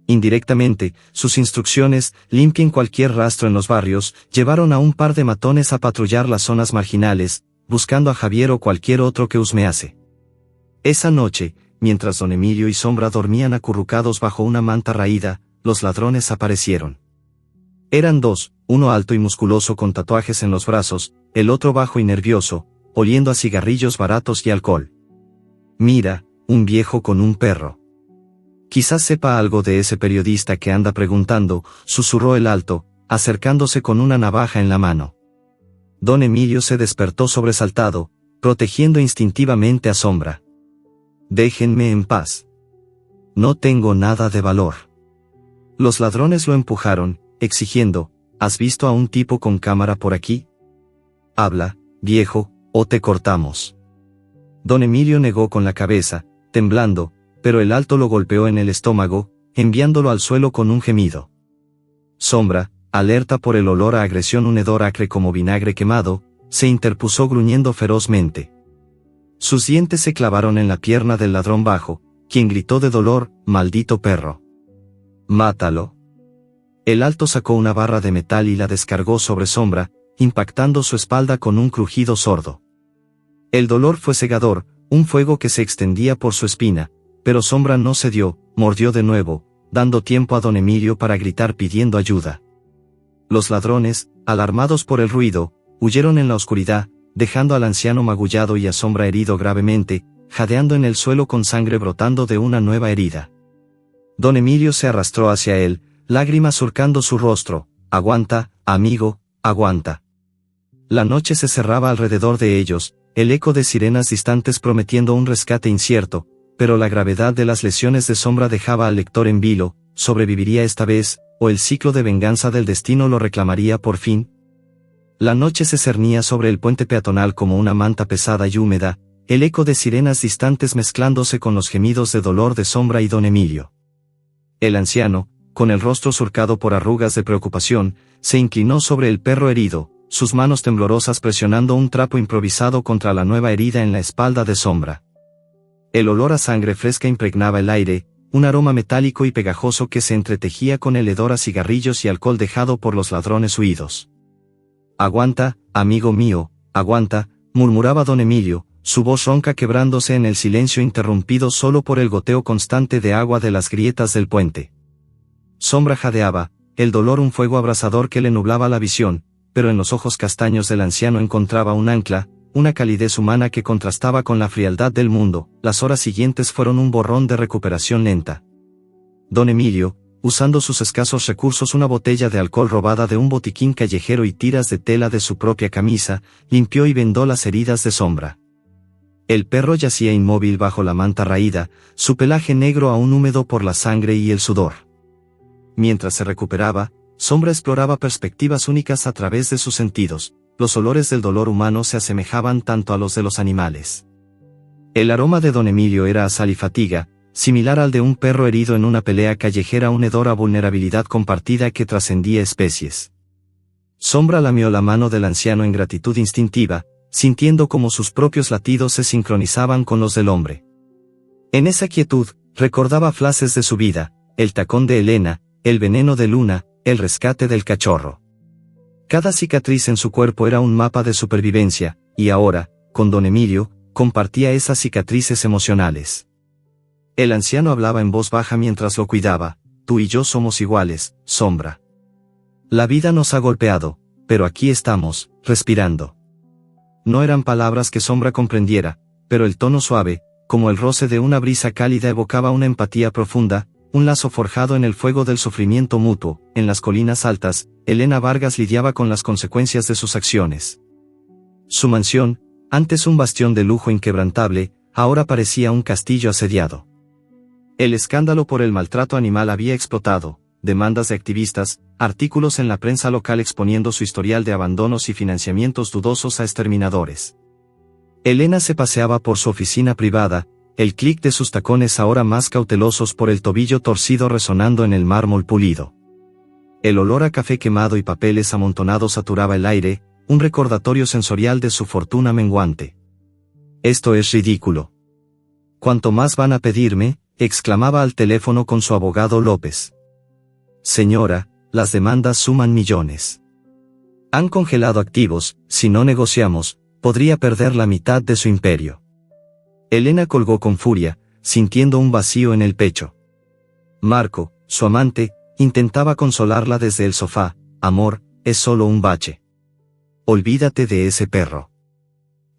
Indirectamente, sus instrucciones, limpien cualquier rastro en los barrios, llevaron a un par de matones a patrullar las zonas marginales, buscando a Javier o cualquier otro que husmease. Esa noche, mientras don Emilio y Sombra dormían acurrucados bajo una manta raída, los ladrones aparecieron. Eran dos, uno alto y musculoso con tatuajes en los brazos, el otro bajo y nervioso, oliendo a cigarrillos baratos y alcohol. Mira, un viejo con un perro. Quizás sepa algo de ese periodista que anda preguntando, susurró el alto, acercándose con una navaja en la mano. Don Emilio se despertó sobresaltado, protegiendo instintivamente a Sombra. Déjenme en paz. No tengo nada de valor. Los ladrones lo empujaron, exigiendo, ¿has visto a un tipo con cámara por aquí? Habla, viejo, o te cortamos. Don Emilio negó con la cabeza, temblando, pero el alto lo golpeó en el estómago, enviándolo al suelo con un gemido. Sombra, alerta por el olor a agresión, un hedor acre como vinagre quemado, se interpuso gruñendo ferozmente. Sus dientes se clavaron en la pierna del ladrón bajo, quien gritó de dolor, «¡Maldito perro! ¡Mátalo!». El alto sacó una barra de metal y la descargó sobre Sombra, impactando su espalda con un crujido sordo. El dolor fue cegador, un fuego que se extendía por su espina, pero Sombra no cedió, mordió de nuevo, dando tiempo a don Emilio para gritar pidiendo ayuda. Los ladrones, alarmados por el ruido, huyeron en la oscuridad, dejando al anciano magullado y a Sombra herido gravemente, jadeando en el suelo con sangre brotando de una nueva herida. Don Emilio se arrastró hacia él, lágrimas surcando su rostro. «Aguanta, amigo, aguanta». La noche se cerraba alrededor de ellos, el eco de sirenas distantes prometiendo un rescate incierto, pero la gravedad de las lesiones de Sombra dejaba al lector en vilo. ¿Sobreviviría esta vez, o el ciclo de venganza del destino lo reclamaría por fin? La noche se cernía sobre el puente peatonal como una manta pesada y húmeda, el eco de sirenas distantes mezclándose con los gemidos de dolor de Sombra y don Emilio. El anciano, con el rostro surcado por arrugas de preocupación, se inclinó sobre el perro herido, sus manos temblorosas presionando un trapo improvisado contra la nueva herida en la espalda de Sombra. El olor a sangre fresca impregnaba el aire, un aroma metálico y pegajoso que se entretejía con el hedor a cigarrillos y alcohol dejado por los ladrones huidos. «Aguanta, amigo mío, aguanta», murmuraba don Emilio, su voz ronca quebrándose en el silencio interrumpido solo por el goteo constante de agua de las grietas del puente. Sombra jadeaba, el dolor un fuego abrasador que le nublaba la visión, pero en los ojos castaños del anciano encontraba un ancla, una calidez humana que contrastaba con la frialdad del mundo. Las horas siguientes fueron un borrón de recuperación lenta. Don Emilio, usando sus escasos recursos, una botella de alcohol robada de un botiquín callejero y tiras de tela de su propia camisa, limpió y vendó las heridas de Sombra. El perro yacía inmóvil bajo la manta raída, su pelaje negro aún húmedo por la sangre y el sudor. Mientras se recuperaba, Sombra exploraba perspectivas únicas a través de sus sentidos. Los olores del dolor humano se asemejaban tanto a los de los animales. El aroma de don Emilio era a sal y fatiga, similar al de un perro herido en una pelea callejera, un hedor a vulnerabilidad compartida que trascendía especies. Sombra lamió la mano del anciano en gratitud instintiva, sintiendo como sus propios latidos se sincronizaban con los del hombre. En esa quietud, recordaba flashes de su vida, el tacón de Elena, el veneno de Luna, el rescate del cachorro. Cada cicatriz en su cuerpo era un mapa de supervivencia, y ahora, con don Emilio, compartía esas cicatrices emocionales. El anciano hablaba en voz baja mientras lo cuidaba: tú y yo somos iguales, Sombra. La vida nos ha golpeado, pero aquí estamos, respirando. No eran palabras que Sombra comprendiera, pero el tono suave, como el roce de una brisa cálida, evocaba una empatía profunda, un lazo forjado en el fuego del sufrimiento mutuo. En las colinas altas, Elena Vargas lidiaba con las consecuencias de sus acciones. Su mansión, antes un bastión de lujo inquebrantable, ahora parecía un castillo asediado. El escándalo por el maltrato animal había explotado, demandas de activistas, artículos en la prensa local exponiendo su historial de abandonos y financiamientos dudosos a exterminadores. Elena se paseaba por su oficina privada, el clic de sus tacones ahora más cautelosos por el tobillo torcido resonando en el mármol pulido. El olor a café quemado y papeles amontonados saturaba el aire, un recordatorio sensorial de su fortuna menguante. Esto es ridículo. ¿Cuánto más van a pedirme?, exclamaba al teléfono con su abogado López. Señora, las demandas suman millones. Han congelado activos, si no negociamos, podría perder la mitad de su imperio. Elena colgó con furia, sintiendo un vacío en el pecho. Marco, su amante, intentaba consolarla desde el sofá: amor, es solo un bache. Olvídate de ese perro.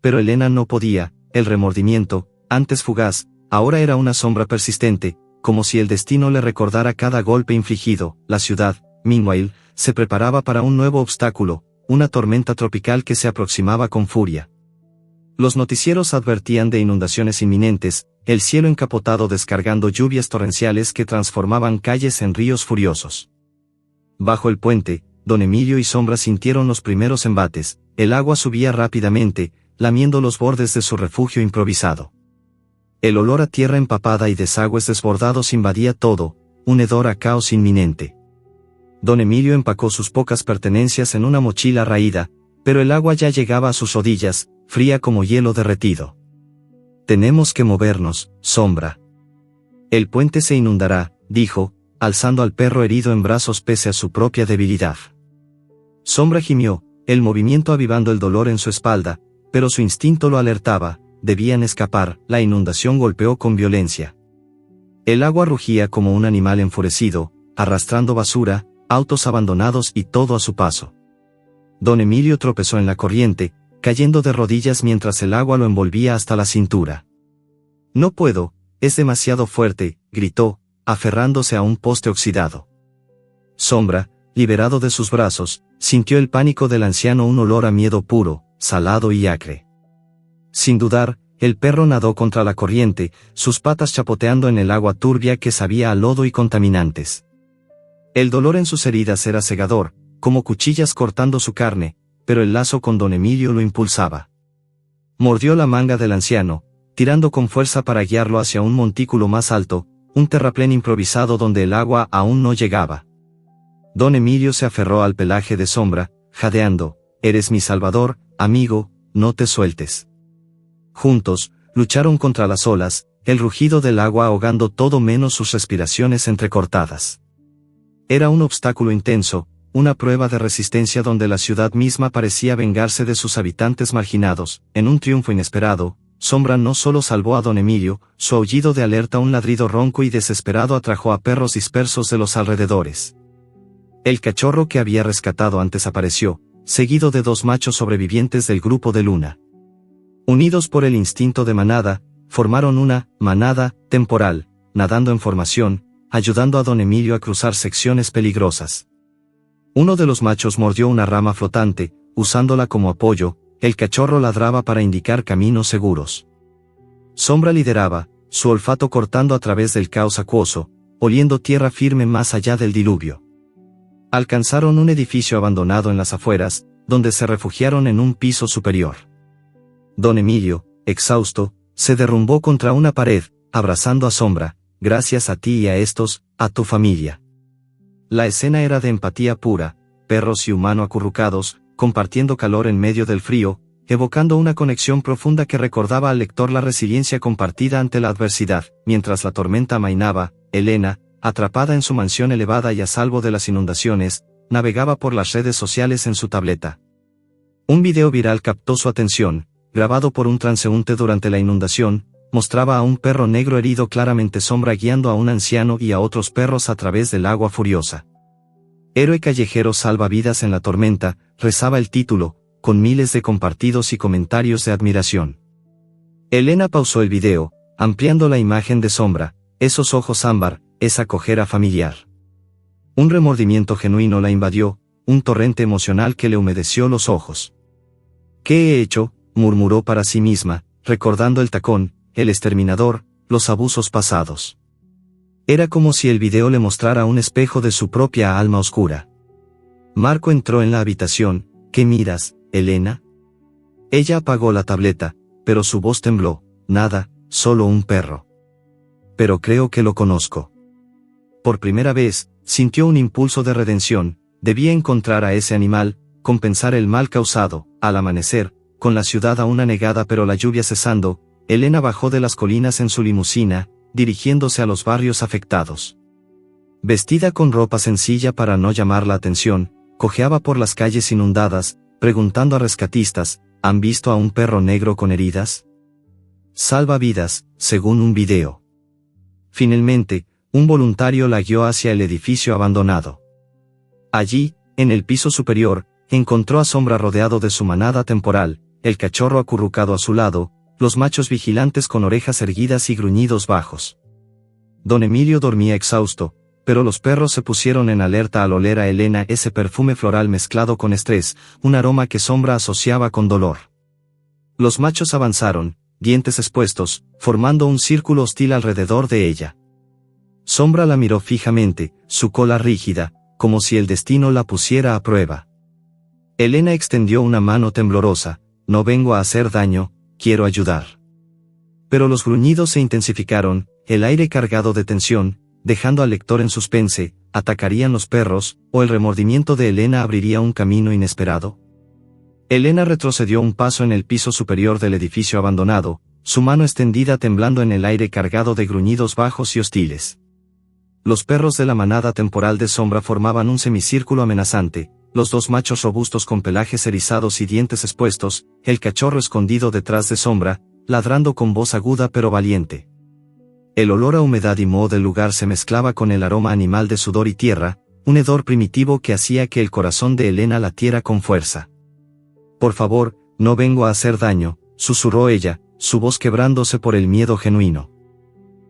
Pero Elena no podía, el remordimiento, antes fugaz, ahora era una sombra persistente, como si el destino le recordara cada golpe infligido. La ciudad, meanwhile, se preparaba para un nuevo obstáculo, una tormenta tropical que se aproximaba con furia. Los noticieros advertían de inundaciones inminentes, el cielo encapotado descargando lluvias torrenciales que transformaban calles en ríos furiosos. Bajo el puente, don Emilio y Sombra sintieron los primeros embates, el agua subía rápidamente, lamiendo los bordes de su refugio improvisado. El olor a tierra empapada y desagües desbordados invadía todo, un hedor a caos inminente. Don Emilio empacó sus pocas pertenencias en una mochila raída, pero el agua ya llegaba a sus rodillas, fría como hielo derretido. Tenemos que movernos, Sombra. El puente se inundará, dijo, alzando al perro herido en brazos pese a su propia debilidad. Sombra gimió, el movimiento avivando el dolor en su espalda, pero su instinto lo alertaba: debían escapar. La inundación golpeó con violencia. El agua rugía como un animal enfurecido, arrastrando basura, autos abandonados y todo a su paso. Don Emilio tropezó en la corriente, cayendo de rodillas mientras el agua lo envolvía hasta la cintura. No puedo, es demasiado fuerte, gritó, aferrándose a un poste oxidado. Sombra, liberado de sus brazos, sintió el pánico del anciano, un olor a miedo puro, salado y acre. Sin dudar, el perro nadó contra la corriente, sus patas chapoteando en el agua turbia que sabía a lodo y contaminantes. El dolor en sus heridas era cegador, como cuchillas cortando su carne, pero el lazo con don Emilio lo impulsaba. Mordió la manga del anciano, tirando con fuerza para guiarlo hacia un montículo más alto, un terraplén improvisado donde el agua aún no llegaba. Don Emilio se aferró al pelaje de Sombra, jadeando: eres mi salvador, amigo, no te sueltes. Juntos, lucharon contra las olas, el rugido del agua ahogando todo menos sus respiraciones entrecortadas. Era un obstáculo intenso, una prueba de resistencia donde la ciudad misma parecía vengarse de sus habitantes marginados. En un triunfo inesperado, Sombra no solo salvó a don Emilio, su aullido de alerta, un ladrido ronco y desesperado, atrajo a perros dispersos de los alrededores. El cachorro que había rescatado antes apareció, seguido de 2 machos sobrevivientes del grupo de Luna. Unidos por el instinto de manada, formaron una manada temporal, nadando en formación, ayudando a don Emilio a cruzar secciones peligrosas. Uno de los machos mordió una rama flotante, usándola como apoyo. El cachorro ladraba para indicar caminos seguros. Sombra lideraba, su olfato cortando a través del caos acuoso, oliendo tierra firme más allá del diluvio. Alcanzaron un edificio abandonado en las afueras, donde se refugiaron en un piso superior. Don Emilio, exhausto, se derrumbó contra una pared, abrazando a Sombra: gracias a ti y a estos, a tu familia. La escena era de empatía pura, perros y humano acurrucados, compartiendo calor en medio del frío, evocando una conexión profunda que recordaba al lector la resiliencia compartida ante la adversidad. Mientras la tormenta amainaba, Elena, atrapada en su mansión elevada y a salvo de las inundaciones, navegaba por las redes sociales en su tableta. Un video viral captó su atención, grabado por un transeúnte durante la inundación, mostraba a un perro negro herido claramente Sombra guiando a un anciano y a otros perros a través del agua furiosa. Héroe callejero salva vidas en la tormenta, rezaba el título, con miles de compartidos y comentarios de admiración. Elena pausó el video, ampliando la imagen de Sombra, esos ojos ámbar, esa cojera familiar. Un remordimiento genuino la invadió, un torrente emocional que le humedeció los ojos. ¿Qué he hecho?, murmuró para sí misma, recordando el tacón, el exterminador, los abusos pasados. Era como si el video le mostrara un espejo de su propia alma oscura. Marco entró en la habitación. ¿Qué miras, Elena? Ella apagó la tableta, pero su voz tembló. Nada, solo un perro. Pero creo que lo conozco. Por primera vez, sintió un impulso de redención. Debía encontrar a ese animal, compensar el mal causado. Al amanecer, con la ciudad aún anegada pero la lluvia cesando, Elena bajó de las colinas en su limusina, dirigiéndose a los barrios afectados. Vestida con ropa sencilla para no llamar la atención, cojeaba por las calles inundadas, preguntando a rescatistas, ¿han visto a un perro negro con heridas? Salva vidas, según un video. Finalmente, un voluntario la guió hacia el edificio abandonado. Allí, en el piso superior, encontró a Sombra rodeado de su manada temporal, el cachorro acurrucado a su lado, los machos vigilantes con orejas erguidas y gruñidos bajos. Don Emilio dormía exhausto, pero los perros se pusieron en alerta al oler a Elena ese perfume floral mezclado con estrés, un aroma que Sombra asociaba con dolor. Los machos avanzaron, dientes expuestos, formando un círculo hostil alrededor de ella. Sombra la miró fijamente, su cola rígida, como si el destino la pusiera a prueba. Elena extendió una mano temblorosa. No vengo a hacer daño, quiero ayudar. Pero los gruñidos se intensificaron, el aire cargado de tensión, dejando al lector en suspense. ¿Atacarían los perros, o el remordimiento de Elena abriría un camino inesperado? Elena retrocedió un paso en el piso superior del edificio abandonado, su mano extendida temblando en el aire cargado de gruñidos bajos y hostiles. Los perros de la manada temporal de Sombra formaban un semicírculo amenazante, los dos machos robustos con pelajes erizados y dientes expuestos, el cachorro escondido detrás de Sombra, ladrando con voz aguda pero valiente. El olor a humedad y moho del lugar se mezclaba con el aroma animal de sudor y tierra, un hedor primitivo que hacía que el corazón de Elena latiera con fuerza. Por favor, no vengo a hacer daño, susurró ella, su voz quebrándose por el miedo genuino.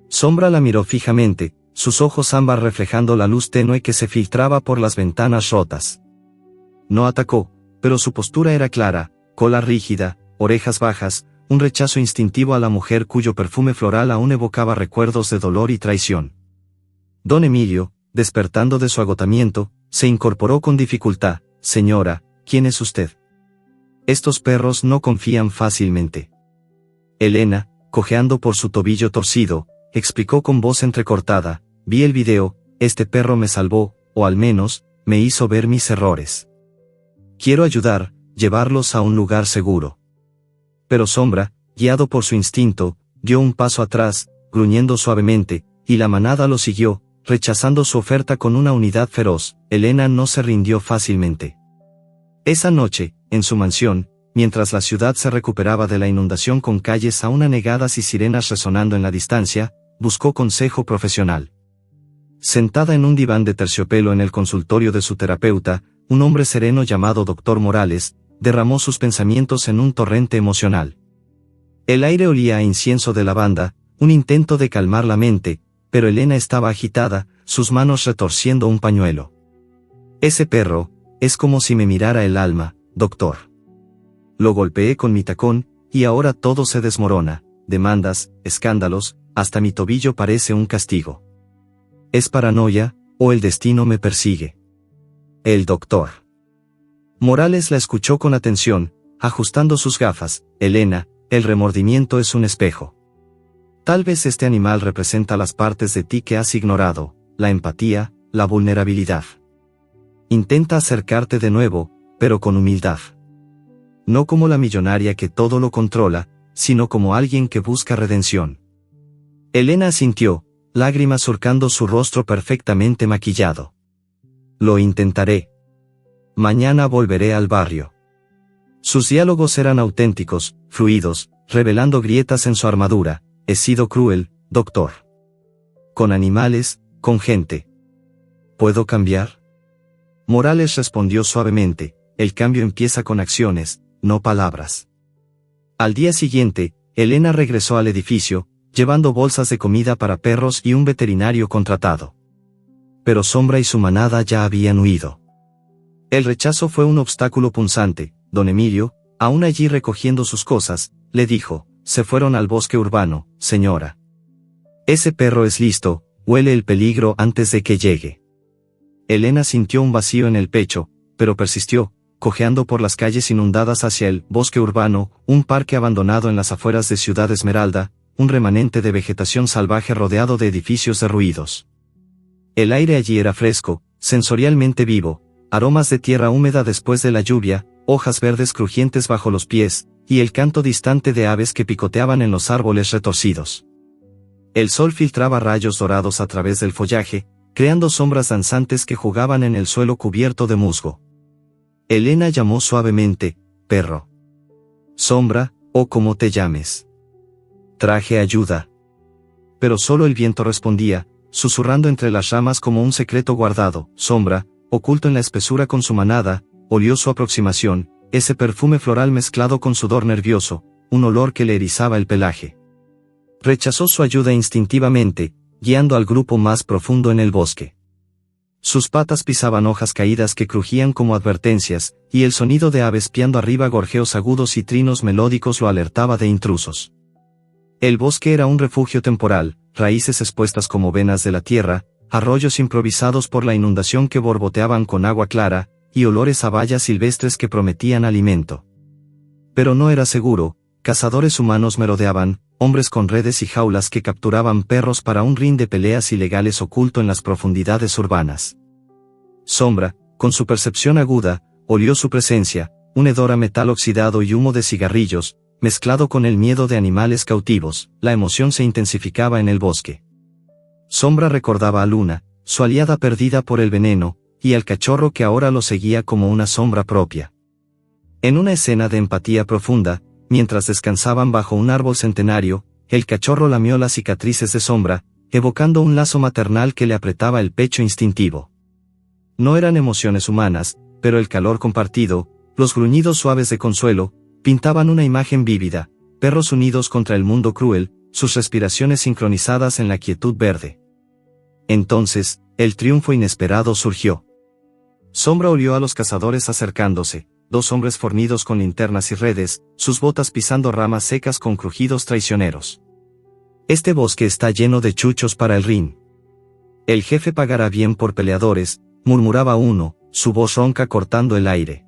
Sombra la miró fijamente, sus ojos ámbar reflejando la luz tenue que se filtraba por las ventanas rotas. No atacó, pero su postura era clara, cola rígida, orejas bajas, un rechazo instintivo a la mujer cuyo perfume floral aún evocaba recuerdos de dolor y traición. Don Emilio, despertando de su agotamiento, se incorporó con dificultad. Señora, ¿quién es usted? Estos perros no confían fácilmente. Elena, cojeando por su tobillo torcido, explicó con voz entrecortada, vi el video, este perro me salvó, o al menos, me hizo ver mis errores. Quiero ayudar, llevarlos a un lugar seguro. Pero Sombra, guiado por su instinto, dio un paso atrás, gruñendo suavemente, y la manada lo siguió, rechazando su oferta con una unidad feroz. Elena no se rindió fácilmente. Esa noche, en su mansión, mientras la ciudad se recuperaba de la inundación con calles aún anegadas y sirenas resonando en la distancia, buscó consejo profesional. Sentada en un diván de terciopelo en el consultorio de su terapeuta, un hombre sereno llamado Dr. Morales, derramó sus pensamientos en un torrente emocional. El aire olía a incienso de lavanda, un intento de calmar la mente, pero Elena estaba agitada, sus manos retorciendo un pañuelo. Ese perro, es como si me mirara el alma, doctor. Lo golpeé con mi tacón, y ahora todo se desmorona, demandas, escándalos, hasta mi tobillo parece un castigo. ¿Es paranoia, o el destino me persigue? El doctor Morales la escuchó con atención, ajustando sus gafas. Elena, el remordimiento es un espejo. Tal vez este animal representa las partes de ti que has ignorado, la empatía, la vulnerabilidad. Intenta acercarte de nuevo, pero con humildad. No como la millonaria que todo lo controla, sino como alguien que busca redención. Elena asintió, lágrimas surcando su rostro perfectamente maquillado. Lo intentaré. Mañana volveré al barrio. Sus diálogos eran auténticos, fluidos, revelando grietas en su armadura. He sido cruel, doctor. Con animales, con gente. ¿Puedo cambiar? Morales respondió suavemente, el cambio empieza con acciones, no palabras. Al día siguiente, Elena regresó al edificio, llevando bolsas de comida para perros y un veterinario contratado. Pero Sombra y su manada ya habían huido. El rechazo fue un obstáculo punzante. Don Emilio, aún allí recogiendo sus cosas, le dijo, se fueron al bosque urbano, señora. Ese perro es listo, huele el peligro antes de que llegue. Elena sintió un vacío en el pecho, pero persistió, cojeando por las calles inundadas hacia el bosque urbano, un parque abandonado en las afueras de Ciudad Esmeralda, un remanente de vegetación salvaje rodeado de edificios derruidos. El aire allí era fresco, sensorialmente vivo, aromas de tierra húmeda después de la lluvia, hojas verdes crujientes bajo los pies, y el canto distante de aves que picoteaban en los árboles retorcidos. El sol filtraba rayos dorados a través del follaje, creando sombras danzantes que jugaban en el suelo cubierto de musgo. Elena llamó suavemente, perro. Sombra, o como te llames. Traje ayuda. Pero solo el viento respondía, susurrando entre las ramas como un secreto guardado. Sombra, oculto en la espesura con su manada, olió su aproximación, ese perfume floral mezclado con sudor nervioso, un olor que le erizaba el pelaje. Rechazó su ayuda instintivamente, guiando al grupo más profundo en el bosque. Sus patas pisaban hojas caídas que crujían como advertencias, y el sonido de aves piando arriba gorjeos agudos y trinos melódicos lo alertaba de intrusos. El bosque era un refugio temporal, raíces expuestas como venas de la tierra, arroyos improvisados por la inundación que borboteaban con agua clara, y olores a bayas silvestres que prometían alimento. Pero no era seguro, cazadores humanos merodeaban, hombres con redes y jaulas que capturaban perros para un ring de peleas ilegales oculto en las profundidades urbanas. Sombra, con su percepción aguda, olió su presencia, un hedor a metal oxidado y humo de cigarrillos, mezclado con el miedo de animales cautivos. La emoción se intensificaba en el bosque. Sombra recordaba a Luna, su aliada perdida por el veneno, y al cachorro que ahora lo seguía como una sombra propia. En una escena de empatía profunda, mientras descansaban bajo un árbol centenario, el cachorro lamió las cicatrices de Sombra, evocando un lazo maternal que le apretaba el pecho instintivo. No eran emociones humanas, pero el calor compartido, los gruñidos suaves de consuelo, pintaban una imagen vívida, perros unidos contra el mundo cruel, sus respiraciones sincronizadas en la quietud verde. Entonces, el triunfo inesperado surgió. Sombra olió a los cazadores acercándose, 2 hombres fornidos con linternas y redes, sus botas pisando ramas secas con crujidos traicioneros. Este bosque está lleno de chuchos para el ring. El jefe pagará bien por peleadores, murmuraba uno, su voz ronca cortando el aire.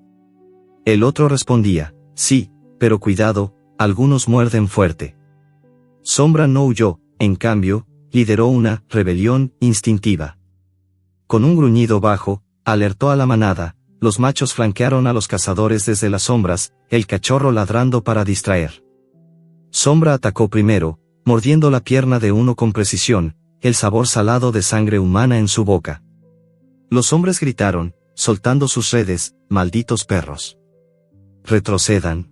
El otro respondía, sí, pero cuidado, algunos muerden fuerte. Sombra no huyó, en cambio, lideró una rebelión instintiva. Con un gruñido bajo, alertó a la manada, los machos flanquearon a los cazadores desde las sombras, el cachorro ladrando para distraer. Sombra atacó primero, mordiendo la pierna de uno con precisión, el sabor salado de sangre humana en su boca. Los hombres gritaron, soltando sus redes, malditos perros. Retrocedan.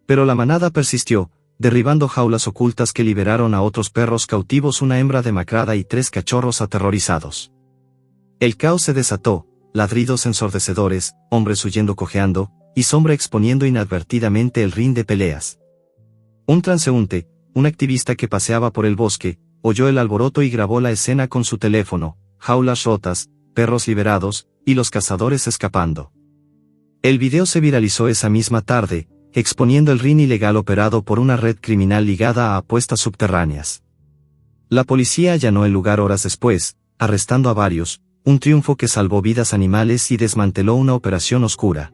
Pero la manada persistió, derribando jaulas ocultas que liberaron a otros perros cautivos, una hembra demacrada y 3 cachorros aterrorizados. El caos se desató, ladridos ensordecedores, hombres huyendo cojeando, y Sombra exponiendo inadvertidamente el ring de peleas. Un transeúnte, un activista que paseaba por el bosque, oyó el alboroto y grabó la escena con su teléfono, jaulas rotas, perros liberados, y los cazadores escapando. El video se viralizó esa misma tarde, exponiendo el ring ilegal operado por una red criminal ligada a apuestas subterráneas. La policía allanó el lugar horas después, arrestando a varios, un triunfo que salvó vidas animales y desmanteló una operación oscura.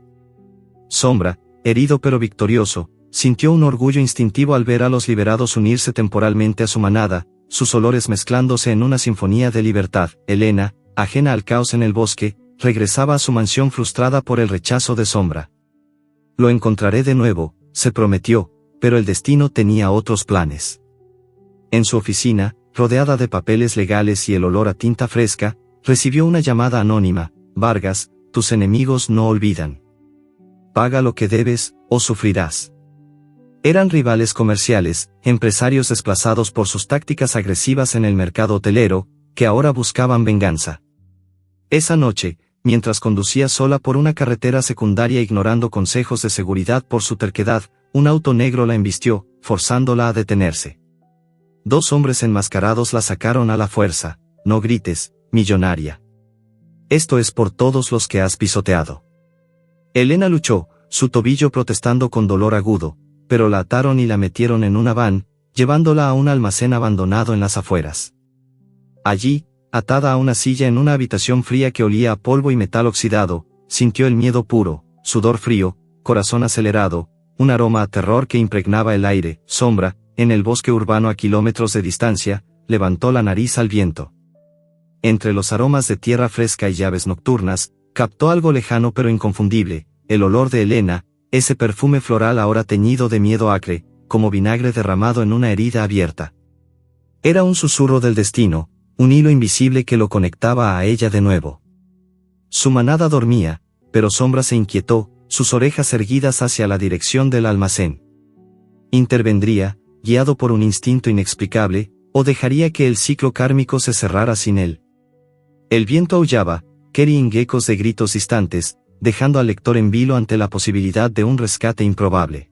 Sombra, herido pero victorioso, sintió un orgullo instintivo al ver a los liberados unirse temporalmente a su manada, sus olores mezclándose en una sinfonía de libertad. Elena, ajena al caos en el bosque, regresaba a su mansión frustrada por el rechazo de Sombra. Lo encontraré de nuevo, se prometió, pero el destino tenía otros planes. En su oficina, rodeada de papeles legales y el olor a tinta fresca, recibió una llamada anónima: Vargas, tus enemigos no olvidan. Paga lo que debes, o sufrirás. Eran rivales comerciales, empresarios desplazados por sus tácticas agresivas en el mercado hotelero, que ahora buscaban venganza. Esa noche, mientras conducía sola por una carretera secundaria ignorando consejos de seguridad por su terquedad, un auto negro la embistió, forzándola a detenerse. Dos hombres enmascarados la sacaron a la fuerza: no grites, millonaria. Esto es por todos los que has pisoteado. Elena luchó, su tobillo protestando con dolor agudo, pero la ataron y la metieron en una van, llevándola a un almacén abandonado en las afueras. Allí, atada a una silla en una habitación fría que olía a polvo y metal oxidado, sintió el miedo puro, sudor frío, corazón acelerado, un aroma a terror que impregnaba el aire. Sombra, en el bosque urbano a kilómetros de distancia, levantó la nariz al viento. Entre los aromas de tierra fresca y llaves nocturnas, captó algo lejano pero inconfundible: el olor de Elena, ese perfume floral ahora teñido de miedo acre, como vinagre derramado en una herida abierta. Era un susurro del destino, un hilo invisible que lo conectaba a ella de nuevo. Su manada dormía, pero Sombra se inquietó, sus orejas erguidas hacia la dirección del almacén. Intervendría, guiado por un instinto inexplicable, o dejaría que el ciclo kármico se cerrara sin él. El viento aullaba, carrying ecos de gritos distantes, dejando al lector en vilo ante la posibilidad de un rescate improbable.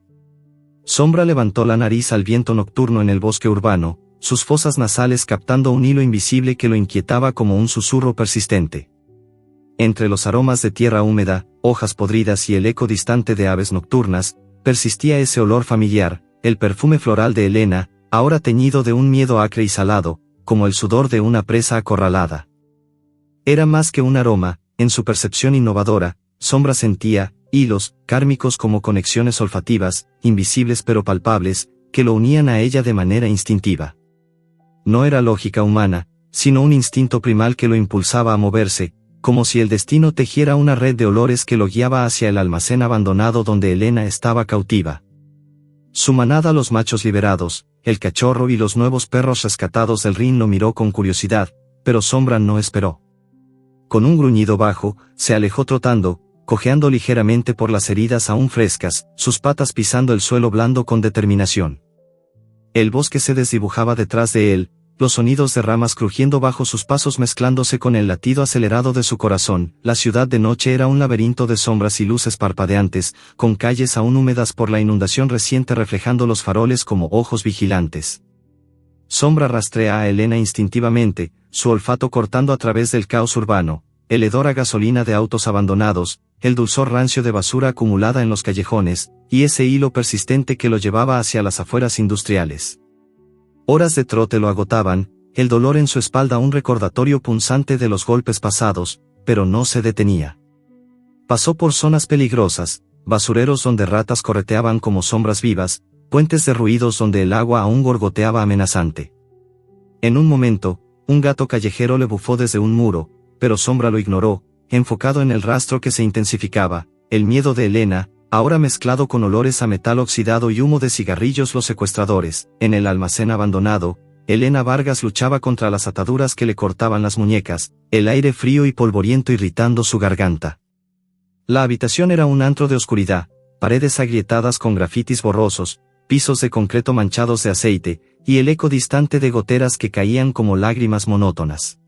Sombra levantó la nariz al viento nocturno en el bosque urbano, sus fosas nasales captando un hilo invisible que lo inquietaba como un susurro persistente. Entre los aromas de tierra húmeda, hojas podridas y el eco distante de aves nocturnas, persistía ese olor familiar, el perfume floral de Elena, ahora teñido de un miedo acre y salado, como el sudor de una presa acorralada. Era más que un aroma, en su percepción innovadora, Sombra sentía hilos kármicos como conexiones olfativas, invisibles pero palpables, que lo unían a ella de manera instintiva. No era lógica humana, sino un instinto primal que lo impulsaba a moverse, como si el destino tejiera una red de olores que lo guiaba hacia el almacén abandonado donde Elena estaba cautiva. Su manada, los machos liberados, el cachorro y los nuevos perros rescatados del Rin, lo miró con curiosidad, pero Sombra no esperó. Con un gruñido bajo, se alejó trotando, cojeando ligeramente por las heridas aún frescas, sus patas pisando el suelo blando con determinación. El bosque se desdibujaba detrás de él, los sonidos de ramas crujiendo bajo sus pasos mezclándose con el latido acelerado de su corazón. La ciudad de noche era un laberinto de sombras y luces parpadeantes, con calles aún húmedas por la inundación reciente reflejando los faroles como ojos vigilantes. Sombra rastrea a Elena instintivamente, su olfato cortando a través del caos urbano, el hedor a gasolina de autos abandonados, el dulzor rancio de basura acumulada en los callejones, y ese hilo persistente que lo llevaba hacia las afueras industriales. Horas de trote lo agotaban, el dolor en su espalda un recordatorio punzante de los golpes pasados, pero no se detenía. Pasó por zonas peligrosas, basureros donde ratas correteaban como sombras vivas, puentes derruidos donde el agua aún gorgoteaba amenazante. En un momento, un gato callejero le bufó desde un muro, pero Sombra lo ignoró, enfocado en el rastro que se intensificaba, el miedo de Elena, ahora mezclado con olores a metal oxidado y humo de cigarrillos. Los secuestradores. En el almacén abandonado, Elena Vargas luchaba contra las ataduras que le cortaban las muñecas, el aire frío y polvoriento irritando su garganta. La habitación era un antro de oscuridad, paredes agrietadas con grafitis borrosos, pisos de concreto manchados de aceite, y el eco distante de goteras que caían como lágrimas monótonas.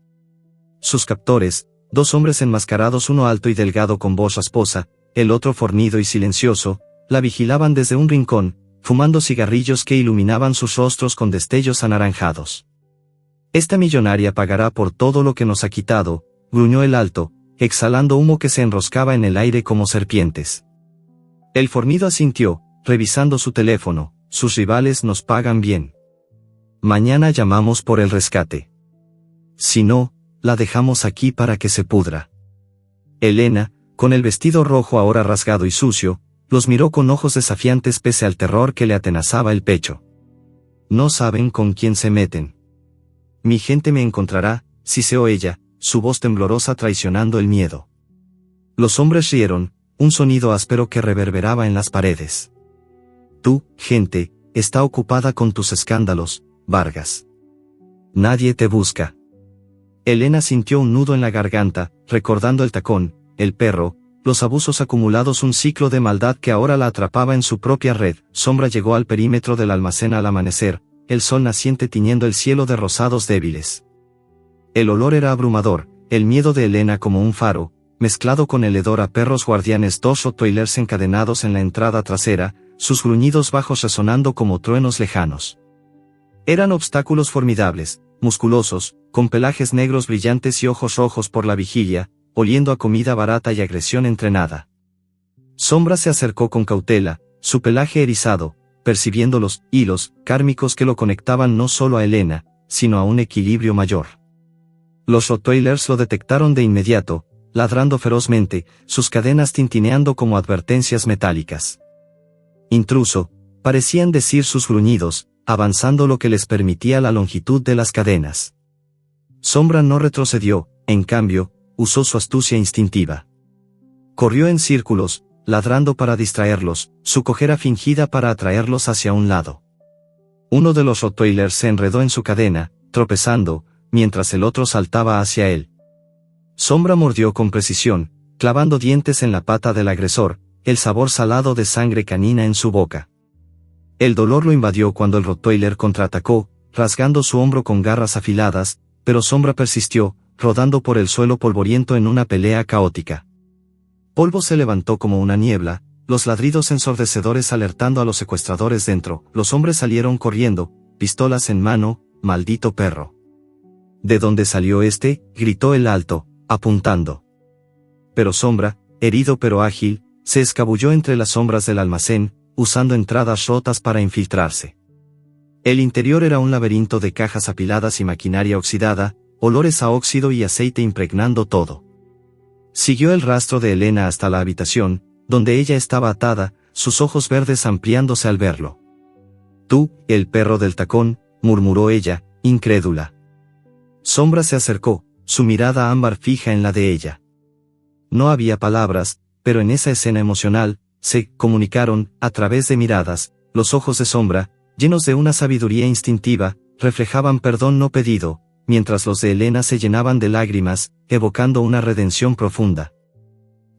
Sus captores, dos hombres enmascarados, uno alto y delgado con voz rasposa, el otro fornido y silencioso, la vigilaban desde un rincón, fumando cigarrillos que iluminaban sus rostros con destellos anaranjados. «Esta millonaria pagará por todo lo que nos ha quitado», gruñó el alto, exhalando humo que se enroscaba en el aire como serpientes. El fornido asintió, revisando su teléfono. «Sus rivales nos pagan bien. Mañana llamamos por el rescate. Si no, la dejamos aquí para que se pudra». Elena, con el vestido rojo ahora rasgado y sucio, los miró con ojos desafiantes pese al terror que le atenazaba el pecho. «No saben con quién se meten. Mi gente me encontrará», siseó ella, su voz temblorosa traicionando el miedo. Los hombres rieron, un sonido áspero que reverberaba en las paredes. Tú, gente, está ocupada con tus escándalos, Vargas. Nadie te busca. Elena sintió un nudo en la garganta, recordando el tacón, el perro, los abusos acumulados, un ciclo de maldad que ahora la atrapaba en su propia red. Sombra llegó al perímetro del almacén al amanecer, el sol naciente tiñendo el cielo de rosados débiles. El olor era abrumador, el miedo de Elena como un faro, mezclado con el hedor a perros guardianes, dos rottweilers encadenados en la entrada trasera, sus gruñidos bajos resonando como truenos lejanos. Eran obstáculos formidables, musculosos, con pelajes negros brillantes y ojos rojos por la vigilia, oliendo a comida barata y agresión entrenada. Sombra se acercó con cautela, su pelaje erizado, percibiendo los hilos kármicos que lo conectaban no solo a Elena, sino a un equilibrio mayor. Los rottweilers lo detectaron de inmediato, ladrando ferozmente, sus cadenas tintineando como advertencias metálicas. Intruso, parecían decir sus gruñidos, avanzando lo que les permitía la longitud de las cadenas. Sombra no retrocedió, en cambio, usó su astucia instintiva. Corrió en círculos, ladrando para distraerlos, su cojera fingida para atraerlos hacia un lado. Uno de los rottweilers se enredó en su cadena, tropezando, mientras el otro saltaba hacia él. Sombra mordió con precisión, clavando dientes en la pata del agresor, el sabor salado de sangre canina en su boca. El dolor lo invadió cuando el rottweiler contraatacó, rasgando su hombro con garras afiladas, pero Sombra persistió, rodando por el suelo polvoriento en una pelea caótica. Polvo se levantó como una niebla, los ladridos ensordecedores alertando a los secuestradores dentro. Los hombres salieron corriendo, pistolas en mano. Maldito perro. ¿De dónde salió este?, gritó el alto, apuntando. Pero Sombra, herido pero ágil, se escabulló entre las sombras del almacén, usando entradas rotas para infiltrarse. El interior era un laberinto de cajas apiladas y maquinaria oxidada, olores a óxido y aceite impregnando todo. Siguió el rastro de Elena hasta la habitación, donde ella estaba atada, sus ojos verdes ampliándose al verlo. Tú, el perro del tacón, murmuró ella, incrédula. Sombra se acercó, su mirada ámbar fija en la de ella. No había palabras, pero en esa escena emocional, se comunicaron, a través de miradas, los ojos de Sombra, llenos de una sabiduría instintiva, reflejaban perdón no pedido, mientras los de Elena se llenaban de lágrimas, evocando una redención profunda.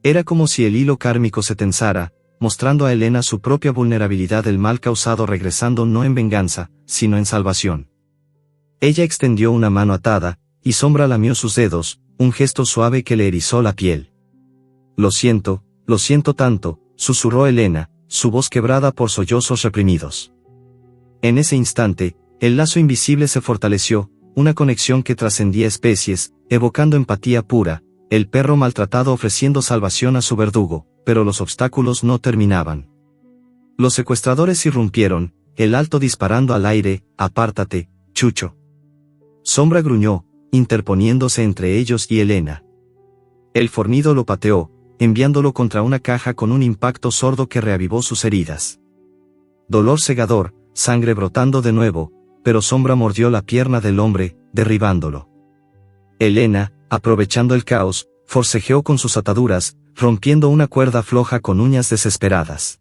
Era como si el hilo kármico se tensara, mostrando a Elena su propia vulnerabilidad del mal causado, regresando no en venganza, sino en salvación. Ella extendió una mano atada, y Sombra lamió sus dedos, un gesto suave que le erizó la piel. Lo siento tanto, susurró Elena, su voz quebrada por sollozos reprimidos. En ese instante, el lazo invisible se fortaleció, una conexión que trascendía especies, evocando empatía pura, el perro maltratado ofreciendo salvación a su verdugo, pero los obstáculos no terminaban. Los secuestradores irrumpieron, el alto disparando al aire, apártate, chucho. Sombra gruñó, interponiéndose entre ellos y Elena. El fornido lo pateó, enviándolo contra una caja con un impacto sordo que reavivó sus heridas. Dolor cegador, sangre brotando de nuevo, pero Sombra mordió la pierna del hombre, derribándolo. Elena, aprovechando el caos, forcejeó con sus ataduras, rompiendo una cuerda floja con uñas desesperadas.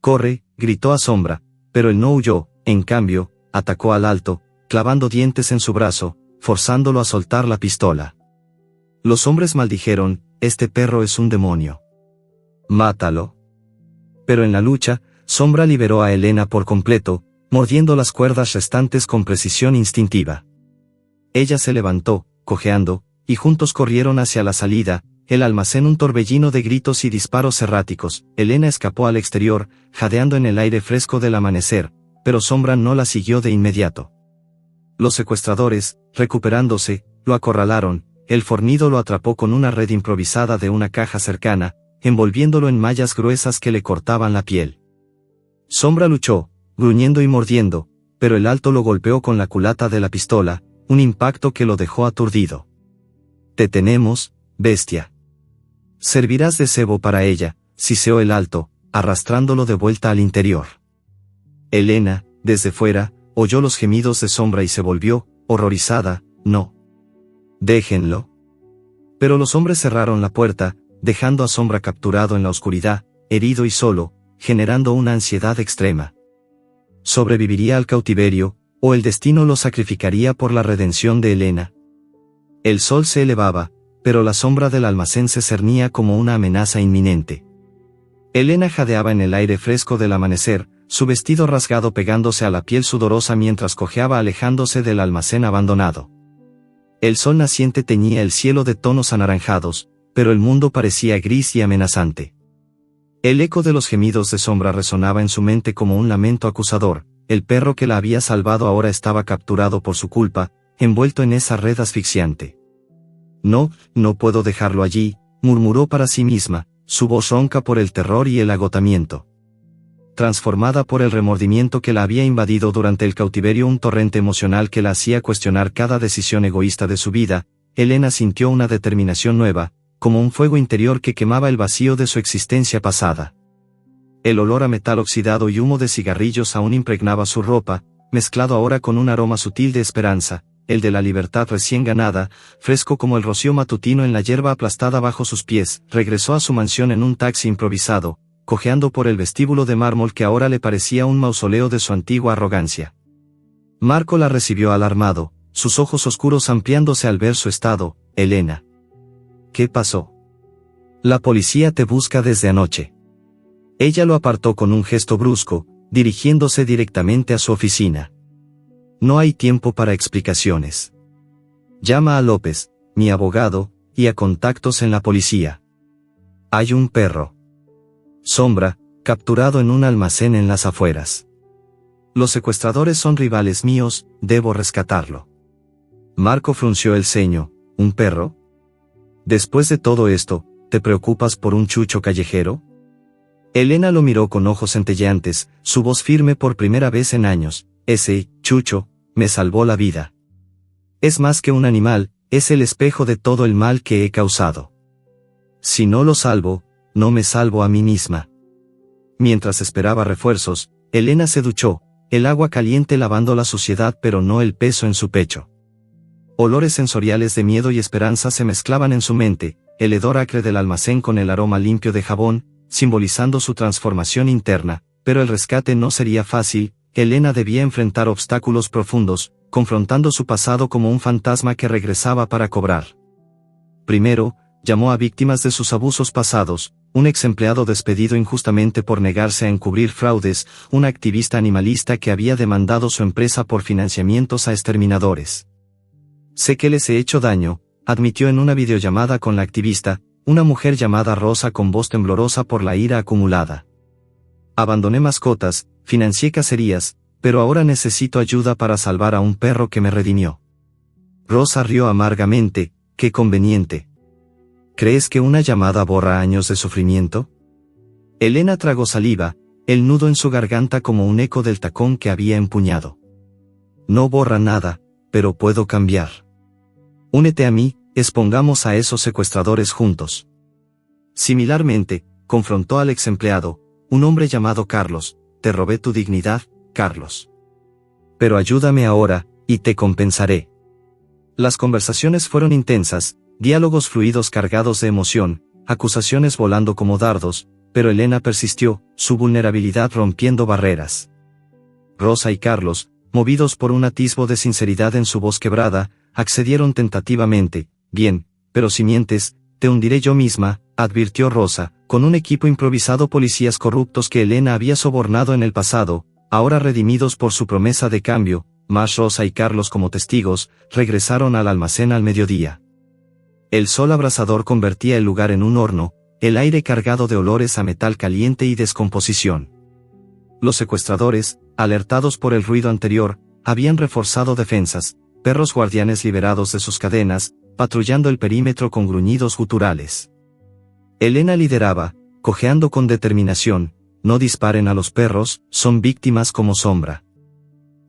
«Corre», gritó a Sombra, pero él no huyó, en cambio, atacó al alto, clavando dientes en su brazo, forzándolo a soltar la pistola. Los hombres maldijeron, «Este perro es un demonio. Mátalo». Pero en la lucha, Sombra liberó a Elena por completo, mordiendo las cuerdas restantes con precisión instintiva. Ella se levantó, cojeando, y juntos corrieron hacia la salida, el almacén un torbellino de gritos y disparos erráticos. Elena escapó al exterior, jadeando en el aire fresco del amanecer, pero Sombra no la siguió de inmediato. Los secuestradores, recuperándose, lo acorralaron, el fornido lo atrapó con una red improvisada de una caja cercana, envolviéndolo en mallas gruesas que le cortaban la piel. Sombra luchó, gruñendo y mordiendo, pero el alto lo golpeó con la culata de la pistola, un impacto que lo dejó aturdido. «Te tenemos, bestia. Servirás de cebo para ella», siseó el alto, arrastrándolo de vuelta al interior. Elena, desde fuera, oyó los gemidos de Sombra y se volvió, horrorizada. «No. Déjenlo». Pero los hombres cerraron la puerta, dejando a Sombra capturado en la oscuridad, herido y solo, generando una ansiedad extrema. ¿Sobreviviría al cautiverio, o el destino lo sacrificaría por la redención de Elena? El sol se elevaba, pero la sombra del almacén se cernía como una amenaza inminente. Elena jadeaba en el aire fresco del amanecer, su vestido rasgado pegándose a la piel sudorosa mientras cojeaba alejándose del almacén abandonado. El sol naciente teñía el cielo de tonos anaranjados, pero el mundo parecía gris y amenazante. El eco de los gemidos de Sombra resonaba en su mente como un lamento acusador. El perro que la había salvado ahora estaba capturado por su culpa, envuelto en esa red asfixiante. No puedo dejarlo allí, murmuró para sí misma, su voz ronca por el terror y el agotamiento. Transformada por el remordimiento que la había invadido durante el cautiverio, un torrente emocional que la hacía cuestionar cada decisión egoísta de su vida, Elena sintió una determinación nueva, como un fuego interior que quemaba el vacío de su existencia pasada. El olor a metal oxidado y humo de cigarrillos aún impregnaba su ropa, mezclado ahora con un aroma sutil de esperanza, el de la libertad recién ganada, fresco como el rocío matutino en la hierba aplastada bajo sus pies. Regresó a su mansión en un taxi improvisado, cojeando por el vestíbulo de mármol que ahora le parecía un mausoleo de su antigua arrogancia. Marco la recibió alarmado, sus ojos oscuros ampliándose al ver su estado. Elena. ¿Qué pasó? La policía te busca desde anoche. Ella lo apartó con un gesto brusco, dirigiéndose directamente a su oficina. No hay tiempo para explicaciones. Llama a López, mi abogado, y a contactos en la policía. Hay un perro. Sombra, capturado en un almacén en las afueras. Los secuestradores son rivales míos, debo rescatarlo. Marco frunció el ceño. ¿Un perro? Después de todo esto, ¿te preocupas por un chucho callejero? Elena lo miró con ojos centelleantes, su voz firme por primera vez en años. Ese chucho me salvó la vida. Es más que un animal, es el espejo de todo el mal que he causado. Si no lo salvo, no me salvo a mí misma. Mientras esperaba refuerzos, Elena se duchó, el agua caliente lavando la suciedad pero no el peso en su pecho. Olores sensoriales de miedo y esperanza se mezclaban en su mente, el hedor acre del almacén con el aroma limpio de jabón, simbolizando su transformación interna, pero el rescate no sería fácil. Elena debía enfrentar obstáculos profundos, confrontando su pasado como un fantasma que regresaba para cobrar. Primero, llamó a víctimas de sus abusos pasados, un ex empleado despedido injustamente por negarse a encubrir fraudes, una activista animalista que había demandado su empresa por financiamientos a exterminadores. Sé que les he hecho daño, admitió en una videollamada con la activista, una mujer llamada Rosa con voz temblorosa por la ira acumulada. Abandoné mascotas, financié cacerías, pero ahora necesito ayuda para salvar a un perro que me redimió. Rosa rió amargamente. Qué conveniente. ¿Crees que una llamada borra años de sufrimiento? Elena tragó saliva, el nudo en su garganta como un eco del tacón que había empuñado. No borra nada, pero puedo cambiar. Únete a mí, expongamos a esos secuestradores juntos. Similarmente, confrontó al ex empleado, un hombre llamado Carlos. Te robé tu dignidad, Carlos. Pero ayúdame ahora, y te compensaré. Las conversaciones fueron intensas, diálogos fluidos cargados de emoción, acusaciones volando como dardos, pero Elena persistió, su vulnerabilidad rompiendo barreras. Rosa y Carlos, movidos por un atisbo de sinceridad en su voz quebrada, accedieron tentativamente. Bien, pero si mientes, te hundiré yo misma, advirtió Rosa, con un equipo improvisado policías corruptos que Elena había sobornado en el pasado, ahora redimidos por su promesa de cambio, más Rosa y Carlos como testigos, regresaron al almacén al mediodía. El sol abrasador convertía el lugar en un horno, el aire cargado de olores a metal caliente y descomposición. Los secuestradores, alertados por el ruido anterior, habían reforzado defensas, perros guardianes liberados de sus cadenas, patrullando el perímetro con gruñidos guturales. Elena lideraba, cojeando con determinación. No disparen a los perros, son víctimas como Sombra.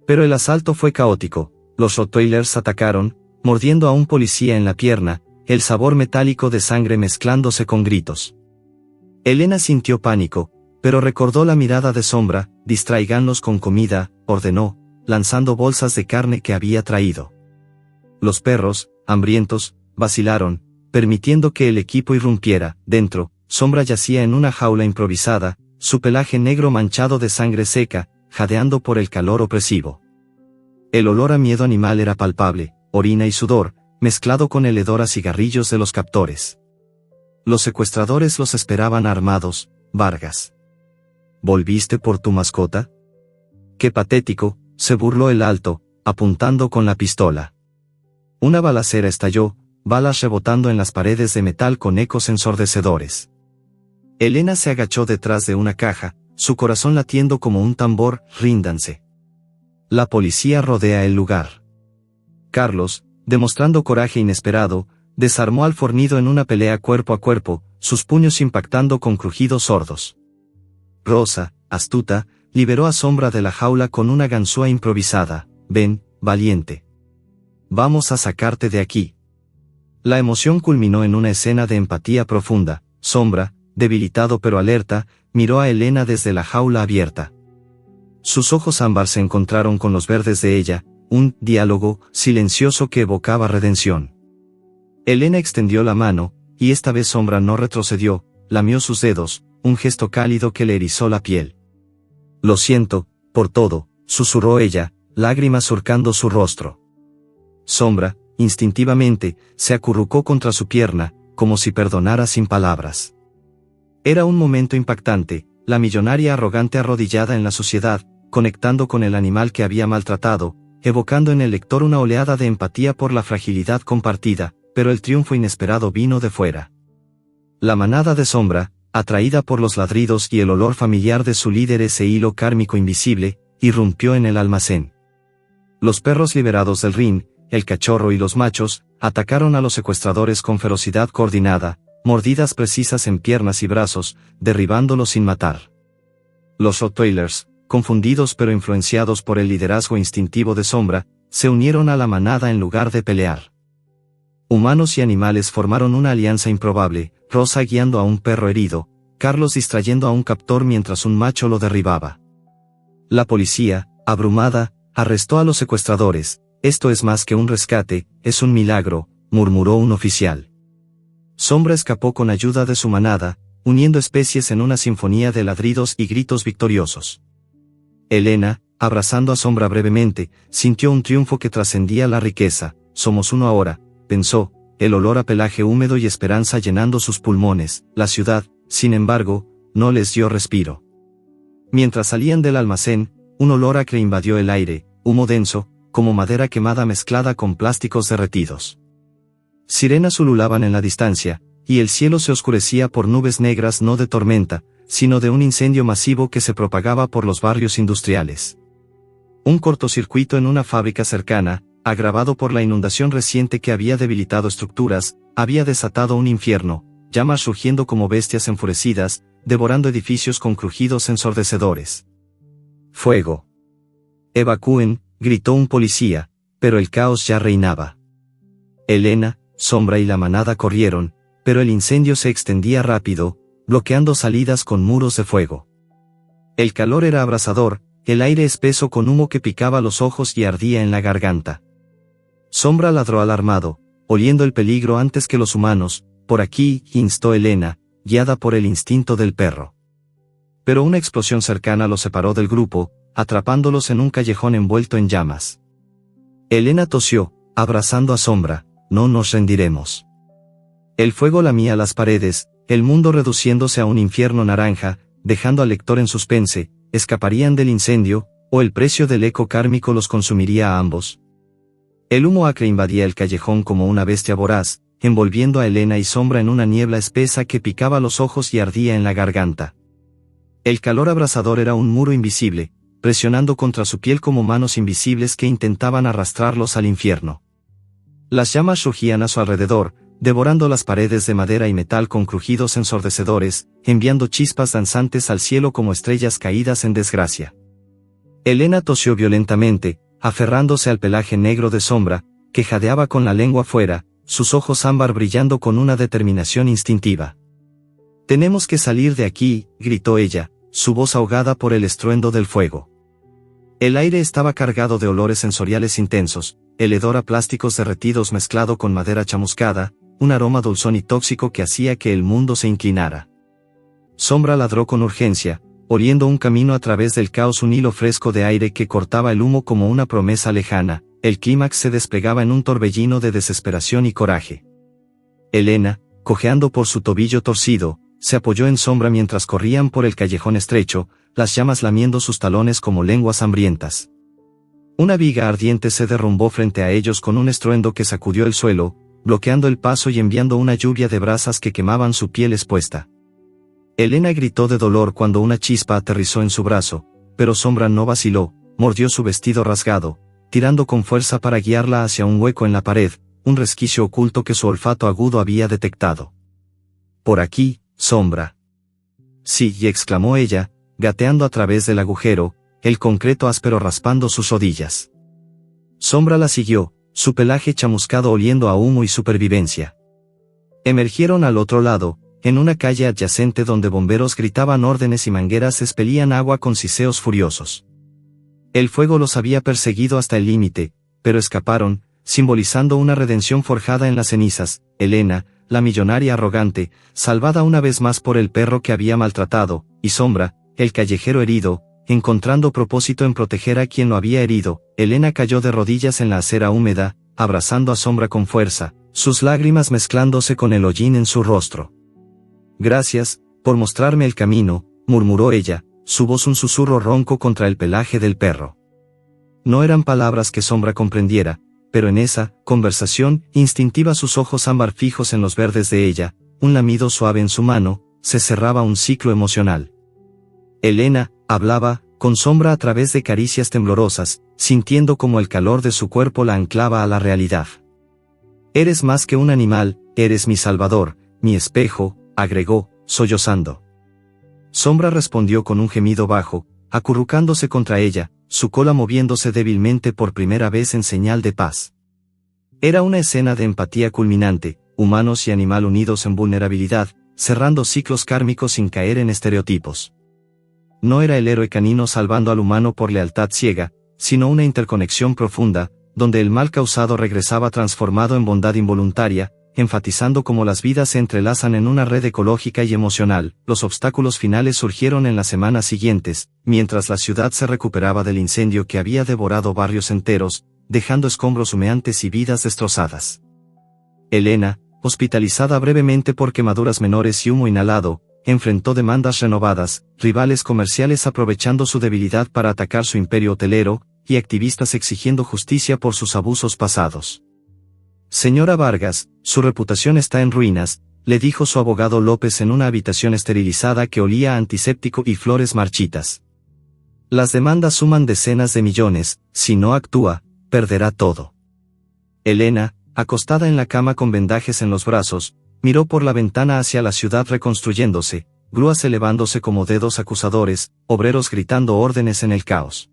Pero el asalto fue caótico, los Rottweilers atacaron, mordiendo a un policía en la pierna, el sabor metálico de sangre mezclándose con gritos. Elena sintió pánico, pero recordó la mirada de Sombra. Distraiganlos con comida, ordenó, lanzando bolsas de carne que había traído. Los perros, hambrientos, vacilaron, permitiendo que el equipo irrumpiera. Dentro, Sombra yacía en una jaula improvisada, su pelaje negro manchado de sangre seca, jadeando por el calor opresivo. El olor a miedo animal era palpable, orina y sudor, mezclado con el hedor a cigarrillos de los captores. Los secuestradores los esperaban armados. Vargas. ¿Volviste por tu mascota? Qué patético, se burló el alto, apuntando con la pistola. Una balacera estalló, balas rebotando en las paredes de metal con ecos ensordecedores. Elena se agachó detrás de una caja, su corazón latiendo como un tambor. Ríndanse. La policía rodea el lugar. Carlos, demostrando coraje inesperado, desarmó al fornido en una pelea cuerpo a cuerpo, sus puños impactando con crujidos sordos. Rosa, astuta, liberó a Sombra de la jaula con una ganzúa improvisada. Ven, valiente. Vamos a sacarte de aquí. La emoción culminó en una escena de empatía profunda. Sombra, debilitado pero alerta, miró a Elena desde la jaula abierta. Sus ojos ámbar se encontraron con los verdes de ella, un diálogo silencioso que evocaba redención. Elena extendió la mano, y esta vez Sombra no retrocedió, lamió sus dedos, un gesto cálido que le erizó la piel. Lo siento, por todo, susurró ella, lágrimas surcando su rostro. Sombra, instintivamente, se acurrucó contra su pierna, como si perdonara sin palabras. Era un momento impactante, la millonaria arrogante arrodillada en la suciedad, conectando con el animal que había maltratado, evocando en el lector una oleada de empatía por la fragilidad compartida, pero el triunfo inesperado vino de fuera. La manada de Sombra, atraída por los ladridos y el olor familiar de su líder, ese hilo kármico invisible, irrumpió en el almacén. Los perros liberados del ring, el cachorro y los machos, atacaron a los secuestradores con ferocidad coordinada, mordidas precisas en piernas y brazos, derribándolos sin matar. Los Rottweilers, confundidos pero influenciados por el liderazgo instintivo de Sombra, se unieron a la manada en lugar de pelear. Humanos y animales formaron una alianza improbable, Rosa guiando a un perro herido, Carlos distrayendo a un captor mientras un macho lo derribaba. La policía, abrumada, arrestó a los secuestradores. Esto es más que un rescate, es un milagro, murmuró un oficial. Sombra escapó con ayuda de su manada, uniendo especies en una sinfonía de ladridos y gritos victoriosos. Elena, abrazando a Sombra brevemente, sintió un triunfo que trascendía la riqueza. Somos uno ahora, pensó, el olor a pelaje húmedo y esperanza llenando sus pulmones. La ciudad, sin embargo, no les dio respiro. Mientras salían del almacén, un olor acre invadió el aire, humo denso, como madera quemada mezclada con plásticos derretidos. Sirenas ululaban en la distancia, y el cielo se oscurecía por nubes negras no de tormenta, sino de un incendio masivo que se propagaba por los barrios industriales. Un cortocircuito en una fábrica cercana, agravado por la inundación reciente que había debilitado estructuras, había desatado un infierno, llamas rugiendo como bestias enfurecidas, devorando edificios con crujidos ensordecedores. ¡Fuego! ¡Evacúen!, gritó un policía, pero el caos ya reinaba. Elena, Sombra y la manada corrieron, pero el incendio se extendía rápido, bloqueando salidas con muros de fuego. El calor era abrasador, el aire espeso con humo que picaba los ojos y ardía en la garganta. Sombra ladró alarmado, oliendo el peligro antes que los humanos. Por aquí, instó Elena, guiada por el instinto del perro. Pero una explosión cercana los separó del grupo, atrapándolos en un callejón envuelto en llamas. Elena tosió, abrazando a Sombra, no nos rendiremos. El fuego lamía las paredes, el mundo reduciéndose a un infierno naranja, dejando al lector en suspense. ¿Escaparían del incendio, o el precio del eco kármico los consumiría a ambos? El humo acre invadía el callejón como una bestia voraz, envolviendo a Elena y Sombra en una niebla espesa que picaba los ojos y ardía en la garganta. El calor abrasador era un muro invisible, presionando contra su piel como manos invisibles que intentaban arrastrarlos al infierno. Las llamas rugían a su alrededor, devorando las paredes de madera y metal con crujidos ensordecedores, enviando chispas danzantes al cielo como estrellas caídas en desgracia. Elena tosió violentamente, aferrándose al pelaje negro de Sombra, que jadeaba con la lengua fuera, sus ojos ámbar brillando con una determinación instintiva. «Tenemos que salir de aquí», gritó ella, su voz ahogada por el estruendo del fuego. El aire estaba cargado de olores sensoriales intensos, el hedor a plásticos derretidos mezclado con madera chamuscada, un aroma dulzón y tóxico que hacía que el mundo se inclinara. Sombra ladró con urgencia, oliendo un camino a través del caos, un hilo fresco de aire que cortaba el humo como una promesa lejana. El clímax se desplegaba en un torbellino de desesperación y coraje. Elena, cojeando por su tobillo torcido, se apoyó en Sombra mientras corrían por el callejón estrecho, las llamas lamiendo sus talones como lenguas hambrientas. Una viga ardiente se derrumbó frente a ellos con un estruendo que sacudió el suelo, bloqueando el paso y enviando una lluvia de brasas que quemaban su piel expuesta. Elena gritó de dolor cuando una chispa aterrizó en su brazo, pero Sombra no vaciló, mordió su vestido rasgado, tirando con fuerza para guiarla hacia un hueco en la pared, un resquicio oculto que su olfato agudo había detectado. «Por aquí, Sombra». «Sí», y exclamó ella, gateando a través del agujero, el concreto áspero raspando sus rodillas. Sombra la siguió, su pelaje chamuscado oliendo a humo y supervivencia. Emergieron al otro lado, en una calle adyacente donde bomberos gritaban órdenes y mangueras expelían agua con siseos furiosos. El fuego los había perseguido hasta el límite, pero escaparon, simbolizando una redención forjada en las cenizas. Elena, la millonaria arrogante, salvada una vez más por el perro que había maltratado, y Sombra, el callejero herido, encontrando propósito en proteger a quien lo había herido. Elena cayó de rodillas en la acera húmeda, abrazando a Sombra con fuerza, sus lágrimas mezclándose con el hollín en su rostro. «Gracias, por mostrarme el camino», murmuró ella, su voz un susurro ronco contra el pelaje del perro. No eran palabras que Sombra comprendiera, pero en esa conversación instintiva sus ojos ámbar fijos en los verdes de ella, un lamido suave en su mano, se cerraba un ciclo emocional. Elena hablaba con Sombra a través de caricias temblorosas, sintiendo como el calor de su cuerpo la anclaba a la realidad. «Eres más que un animal, eres mi salvador, mi espejo», agregó, sollozando. Sombra respondió con un gemido bajo, acurrucándose contra ella, su cola moviéndose débilmente por primera vez en señal de paz. Era una escena de empatía culminante, humanos y animal unidos en vulnerabilidad, cerrando ciclos kármicos sin caer en estereotipos. No era el héroe canino salvando al humano por lealtad ciega, sino una interconexión profunda, donde el mal causado regresaba transformado en bondad involuntaria, enfatizando cómo las vidas se entrelazan en una red ecológica y emocional. Los obstáculos finales surgieron en las semanas siguientes, mientras la ciudad se recuperaba del incendio que había devorado barrios enteros, dejando escombros humeantes y vidas destrozadas. Elena, hospitalizada brevemente por quemaduras menores y humo inhalado, enfrentó demandas renovadas, rivales comerciales aprovechando su debilidad para atacar su imperio hotelero, y activistas exigiendo justicia por sus abusos pasados. «Señora Vargas, su reputación está en ruinas», le dijo su abogado López en una habitación esterilizada que olía a antiséptico y flores marchitas. «Las demandas suman decenas de millones, si no actúa, perderá todo». Elena, acostada en la cama con vendajes en los brazos, miró por la ventana hacia la ciudad reconstruyéndose, grúas elevándose como dedos acusadores, obreros gritando órdenes en el caos.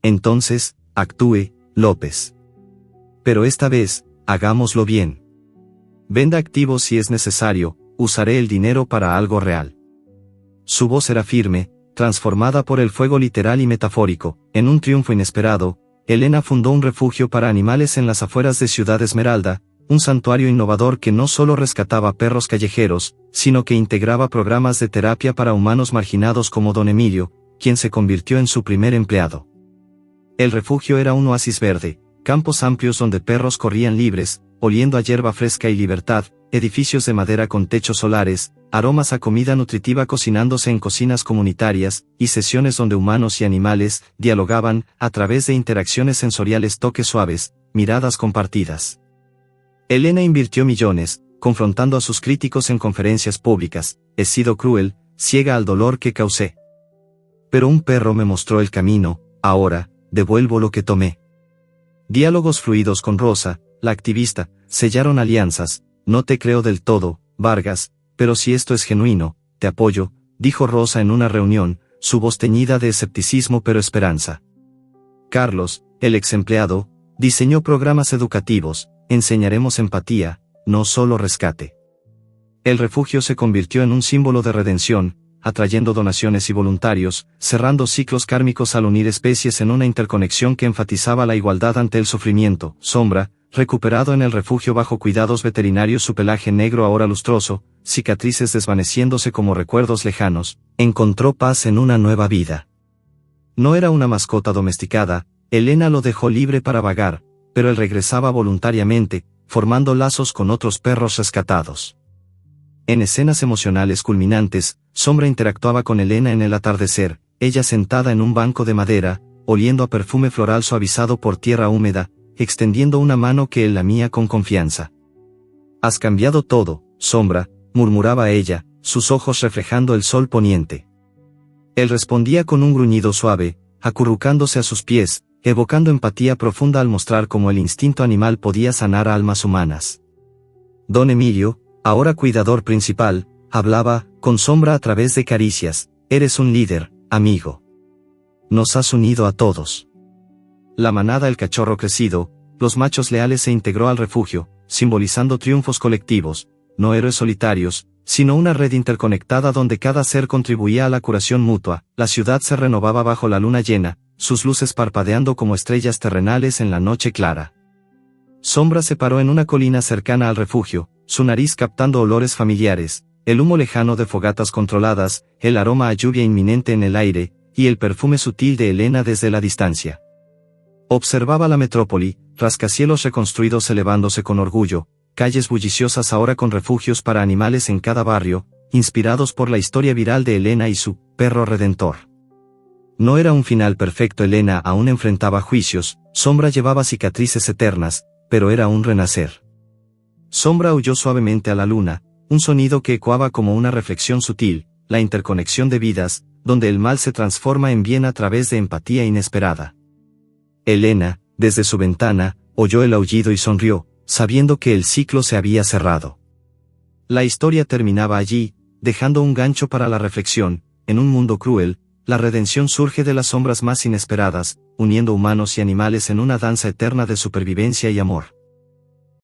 «Entonces, actúe, López. Pero esta vez, hagámoslo bien. Venda activos si es necesario, usaré el dinero para algo real». Su voz era firme, transformada por el fuego literal y metafórico. En un triunfo inesperado, Elena fundó un refugio para animales en las afueras de Ciudad Esmeralda, un santuario innovador que no solo rescataba perros callejeros, sino que integraba programas de terapia para humanos marginados como Don Emilio, quien se convirtió en su primer empleado. El refugio era un oasis verde, campos amplios donde perros corrían libres, oliendo a hierba fresca y libertad, edificios de madera con techos solares, aromas a comida nutritiva cocinándose en cocinas comunitarias, y sesiones donde humanos y animales dialogaban, a través de interacciones sensoriales, toques suaves, miradas compartidas. Elena invirtió millones, confrontando a sus críticos en conferencias públicas: «He sido cruel, ciega al dolor que causé. Pero un perro me mostró el camino, ahora, devuelvo lo que tomé». Diálogos fluidos con Rosa, la activista, sellaron alianzas. «No te creo del todo, Vargas, pero si esto es genuino, te apoyo», dijo Rosa en una reunión, su voz teñida de escepticismo pero esperanza. Carlos, el ex empleado, diseñó programas educativos: «Enseñaremos empatía, no solo rescate». El refugio se convirtió en un símbolo de redención, atrayendo donaciones y voluntarios, cerrando ciclos kármicos al unir especies en una interconexión que enfatizaba la igualdad ante el sufrimiento. Sombra, recuperado en el refugio bajo cuidados veterinarios, su pelaje negro ahora lustroso, cicatrices desvaneciéndose como recuerdos lejanos, encontró paz en una nueva vida. No era una mascota domesticada, Elena lo dejó libre para vagar, pero él regresaba voluntariamente, formando lazos con otros perros rescatados. En escenas emocionales culminantes, Sombra interactuaba con Elena en el atardecer, ella sentada en un banco de madera, oliendo a perfume floral suavizado por tierra húmeda, extendiendo una mano que él lamía con confianza. «Has cambiado todo, Sombra», murmuraba ella, sus ojos reflejando el sol poniente. Él respondía con un gruñido suave, acurrucándose a sus pies, evocando empatía profunda al mostrar cómo el instinto animal podía sanar almas humanas. Don Emilio, ahora cuidador principal, hablaba con Sombra a través de caricias: «Eres un líder, amigo. Nos has unido a todos». La manada, el cachorro crecido, los machos leales, se integró al refugio, simbolizando triunfos colectivos, no héroes solitarios, sino una red interconectada donde cada ser contribuía a la curación mutua. La ciudad se renovaba bajo la luna llena, sus luces parpadeando como estrellas terrenales en la noche clara. Sombra se paró en una colina cercana al refugio, su nariz captando olores familiares, el humo lejano de fogatas controladas, el aroma a lluvia inminente en el aire, y el perfume sutil de Elena desde la distancia. Observaba la metrópoli, rascacielos reconstruidos elevándose con orgullo, calles bulliciosas ahora con refugios para animales en cada barrio, inspirados por la historia viral de Elena y su perro redentor. No era un final perfecto, Elena aún enfrentaba juicios, Sombra llevaba cicatrices eternas, pero era un renacer. Sombra aulló suavemente a la luna, un sonido que ecoaba como una reflexión sutil, la interconexión de vidas, donde el mal se transforma en bien a través de empatía inesperada. Elena, desde su ventana, oyó el aullido y sonrió, sabiendo que el ciclo se había cerrado. La historia terminaba allí, dejando un gancho para la reflexión: en un mundo cruel, la redención surge de las sombras más inesperadas, uniendo humanos y animales en una danza eterna de supervivencia y amor.